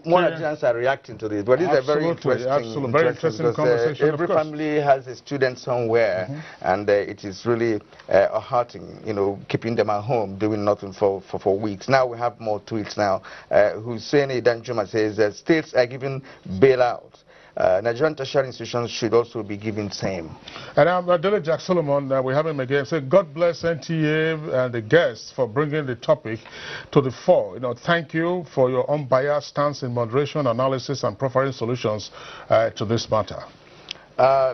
More Nigerians are reacting to this, but this is a very interesting conversation. Every family has a student somewhere, and it is really hurting, keeping them at home, doing nothing for weeks. Now we have more tweets now. Hussein Danjuma says states are giving bailout. Nigerian tertiary institutions should also be given same. And Adele Jack Solomon, we have him again. Say, God bless NTA and the guests for bringing the topic to the fore. Thank you for your unbiased stance in moderation, analysis, and proffering solutions to this matter.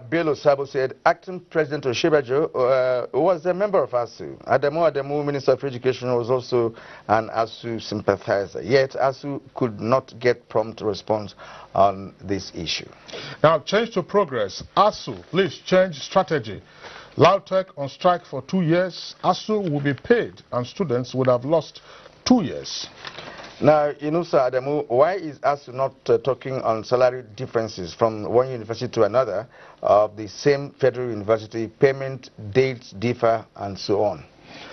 Bello Sabo said, acting President Oshibajo was a member of Asuu. Ademu, Minister of Education, was also an Asuu sympathizer. Yet Asuu could not get prompt response on this issue. Now, change to progress. Asuu, please change strategy. Lautech on strike for 2 years. Asuu will be paid, and students would have lost 2 years. Now, Inusa Adamu, why is Asuu not talking on salary differences from one university to another of the same federal university? Payment dates differ and so on.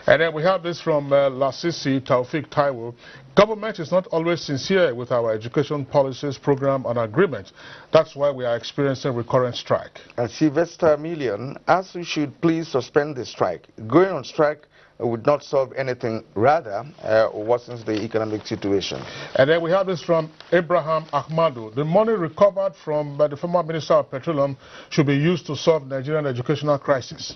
And then we have this from Lasisi Taufik Taiwo. Government is not always sincere with our education policies, program, and agreement. That's why we are experiencing recurrent strike. And Sylvester Million, Asuu should please suspend the strike. Going on strike would not solve anything, rather worsens the economic situation. And then we have this from Abraham Ahmadu. The money recovered from the former Minister of Petroleum should be used to solve Nigerian educational crisis.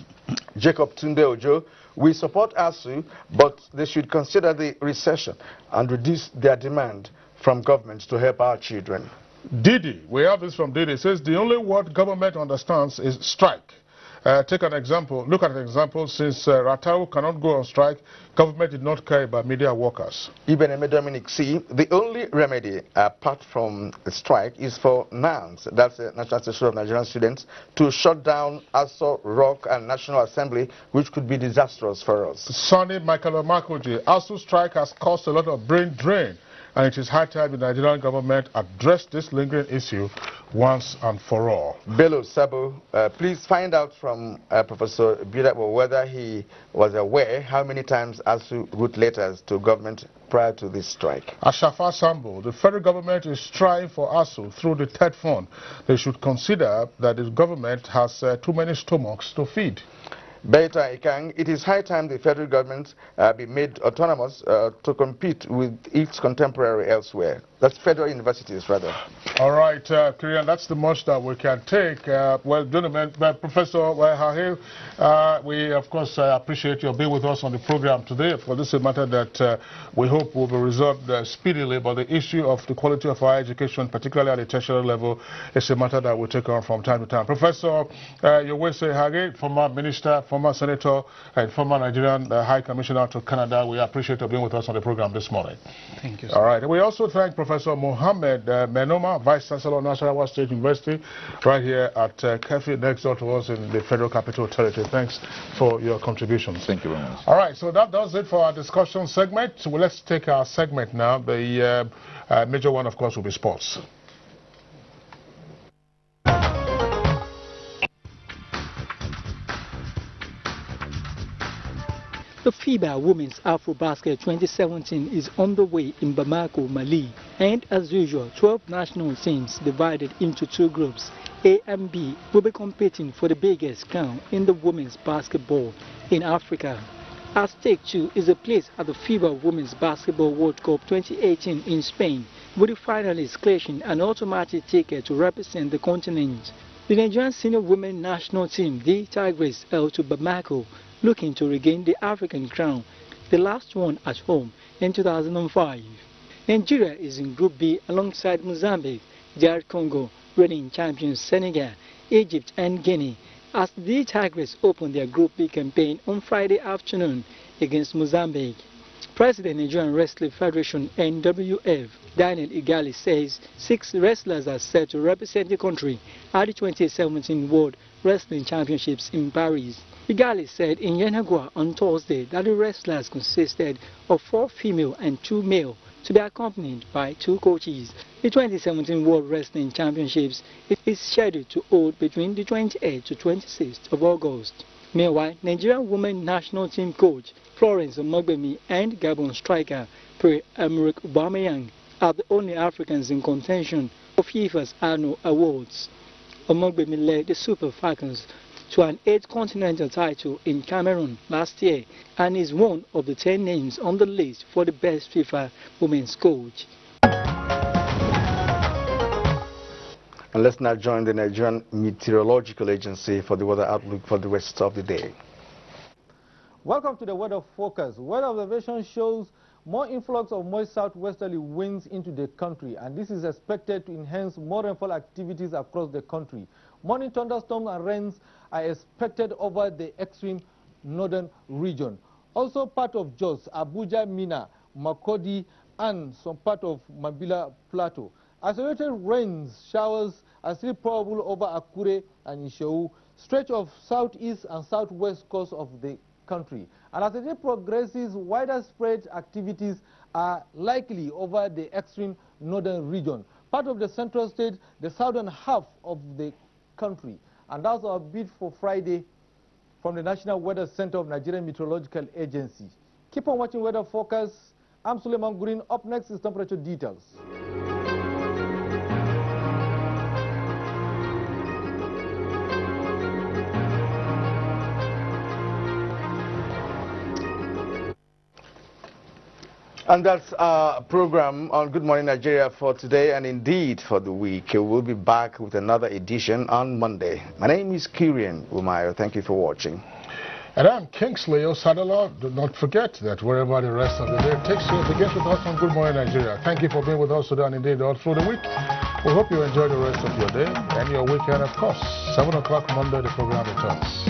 Jacob Tunde Ojo, we support Asuu, but they should consider the recession and reduce their demand from governments to help our children. Didi, we have this from Didi. It says the only word government understands is strike. Take an example. Look at an example. Since Ratau cannot go on strike, government did not care about media workers. Even Dominic C, the only remedy apart from the strike is for NANS, that's the National Association of Nigerian Students, to shut down Asuu Rock and National Assembly, which could be disastrous for us. Sonny Michael Omakoji, Asuu strike has caused a lot of brain drain, and it is high time the Nigerian government address this lingering issue once and for all. Bello Sabo, please find out from Professor Bidapo whether he was aware how many times Asuu wrote letters to government prior to this strike. Ashafa Sambo, the federal government is trying for Asuu through the third fund. They should consider that the government has too many stomachs to feed. Beta Ikang, it is high time the federal government be made autonomous to compete with its contemporary elsewhere. That's federal universities, rather. All right, Kirian, that's the most that we can take. Well, gentlemen, Professor Hahil, we, of course, appreciate your being with us on the program today. For this is a matter that we hope will be resolved speedily, but the issue of the quality of our education, particularly at the tertiary level, is a matter that we take on from time to time. Professor Yowese Hage, former minister, former senator, and former Nigerian High Commissioner to Canada, we appreciate your being with us on the program this morning. Thank you, sir. All right, and we also thank Professor Mohammed Menoma, Vice Chancellor of Nasarawa State University, right here at Kefi, next door to us in the Federal Capital Territory. Thanks for your contributions. Thank you very much. All right, so that does it for our discussion segment. So let's take our segment now. The major one, of course, will be sports. The FIBA Women's AfroBasket 2017 is underway in Bamako, Mali, and as usual, 12 national teams divided into two groups, A and B, will be competing for the biggest crown in the women's basketball in Africa. At stake too is a place at the FIBA Women's Basketball World Cup 2018 in Spain, with the finalists clinching an automatic ticket to represent the continent. The Nigerian senior women national team, the Tigers, held to Bamako, looking to regain the African crown, the last one at home in 2005. Nigeria is in Group B alongside Mozambique, DR Congo, reigning champions Senegal, Egypt and Guinea, as the Tigers opened their Group B campaign on Friday afternoon against Mozambique. President Nigerian Wrestling Federation (NWF) Daniel Igali says 6 wrestlers are set to represent the country at the 2017 World Wrestling Championships in Paris. Igali said in Yenagoa on Thursday that the wrestlers consisted of 4 female and 2 male, to be accompanied by 2 coaches. The 2017 World Wrestling Championships is scheduled to hold between the 28th to 26th of August. Meanwhile, Nigerian women national team coach Florence Omogbemi and Gabon striker Pierre-Emerick Aubameyang are the only Africans in contention for FIFA's annual awards. Omogbemi led the Super Falcons to an 8th continental title in Cameroon last year and is one of the 10 names on the list for the best FIFA women's coach. And let's now join the Nigerian Meteorological Agency for the weather outlook for the rest of the day. Welcome to the Weather Focus. Weather observation shows more influx of moist southwesterly winds into the country, and this is expected to enhance more rainfall activities across the country. Morning thunderstorms and rains are expected over the extreme northern region. Also part of Jos, Abuja, Mina, Makurdi, and some part of Mambila Plateau. Isolated rains, showers are still probable over Akure and Isheu, stretch of southeast and southwest coast of the country. And as the day progresses, wider spread activities are likely over the extreme northern region, part of the central state, the southern half of the country. And that's our bid for Friday from the National Weather Center of Nigerian Meteorological Agency. Keep on watching Weather Focus. I'm Suleiman Green. Up next is temperature details. And that's our program on Good Morning Nigeria for today and indeed for the week. We'll be back with another edition on Monday. My name is Kirian Umayo. Thank you for watching. And I'm Kingsley Osadala. Do not forget that wherever the rest of the day takes you, begin with us on Good Morning Nigeria. Thank you for being with us today and indeed all through the week. We hope you enjoy the rest of your day and your weekend, of course. 7 o'clock Monday, the program returns.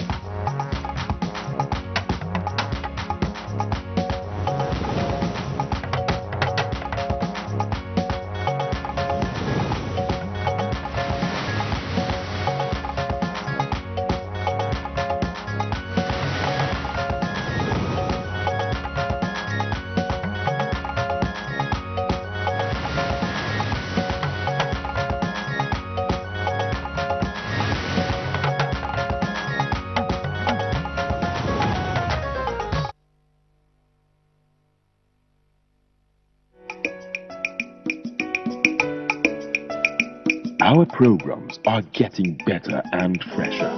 Our programs are getting better and fresher.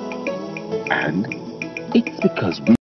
And it's because we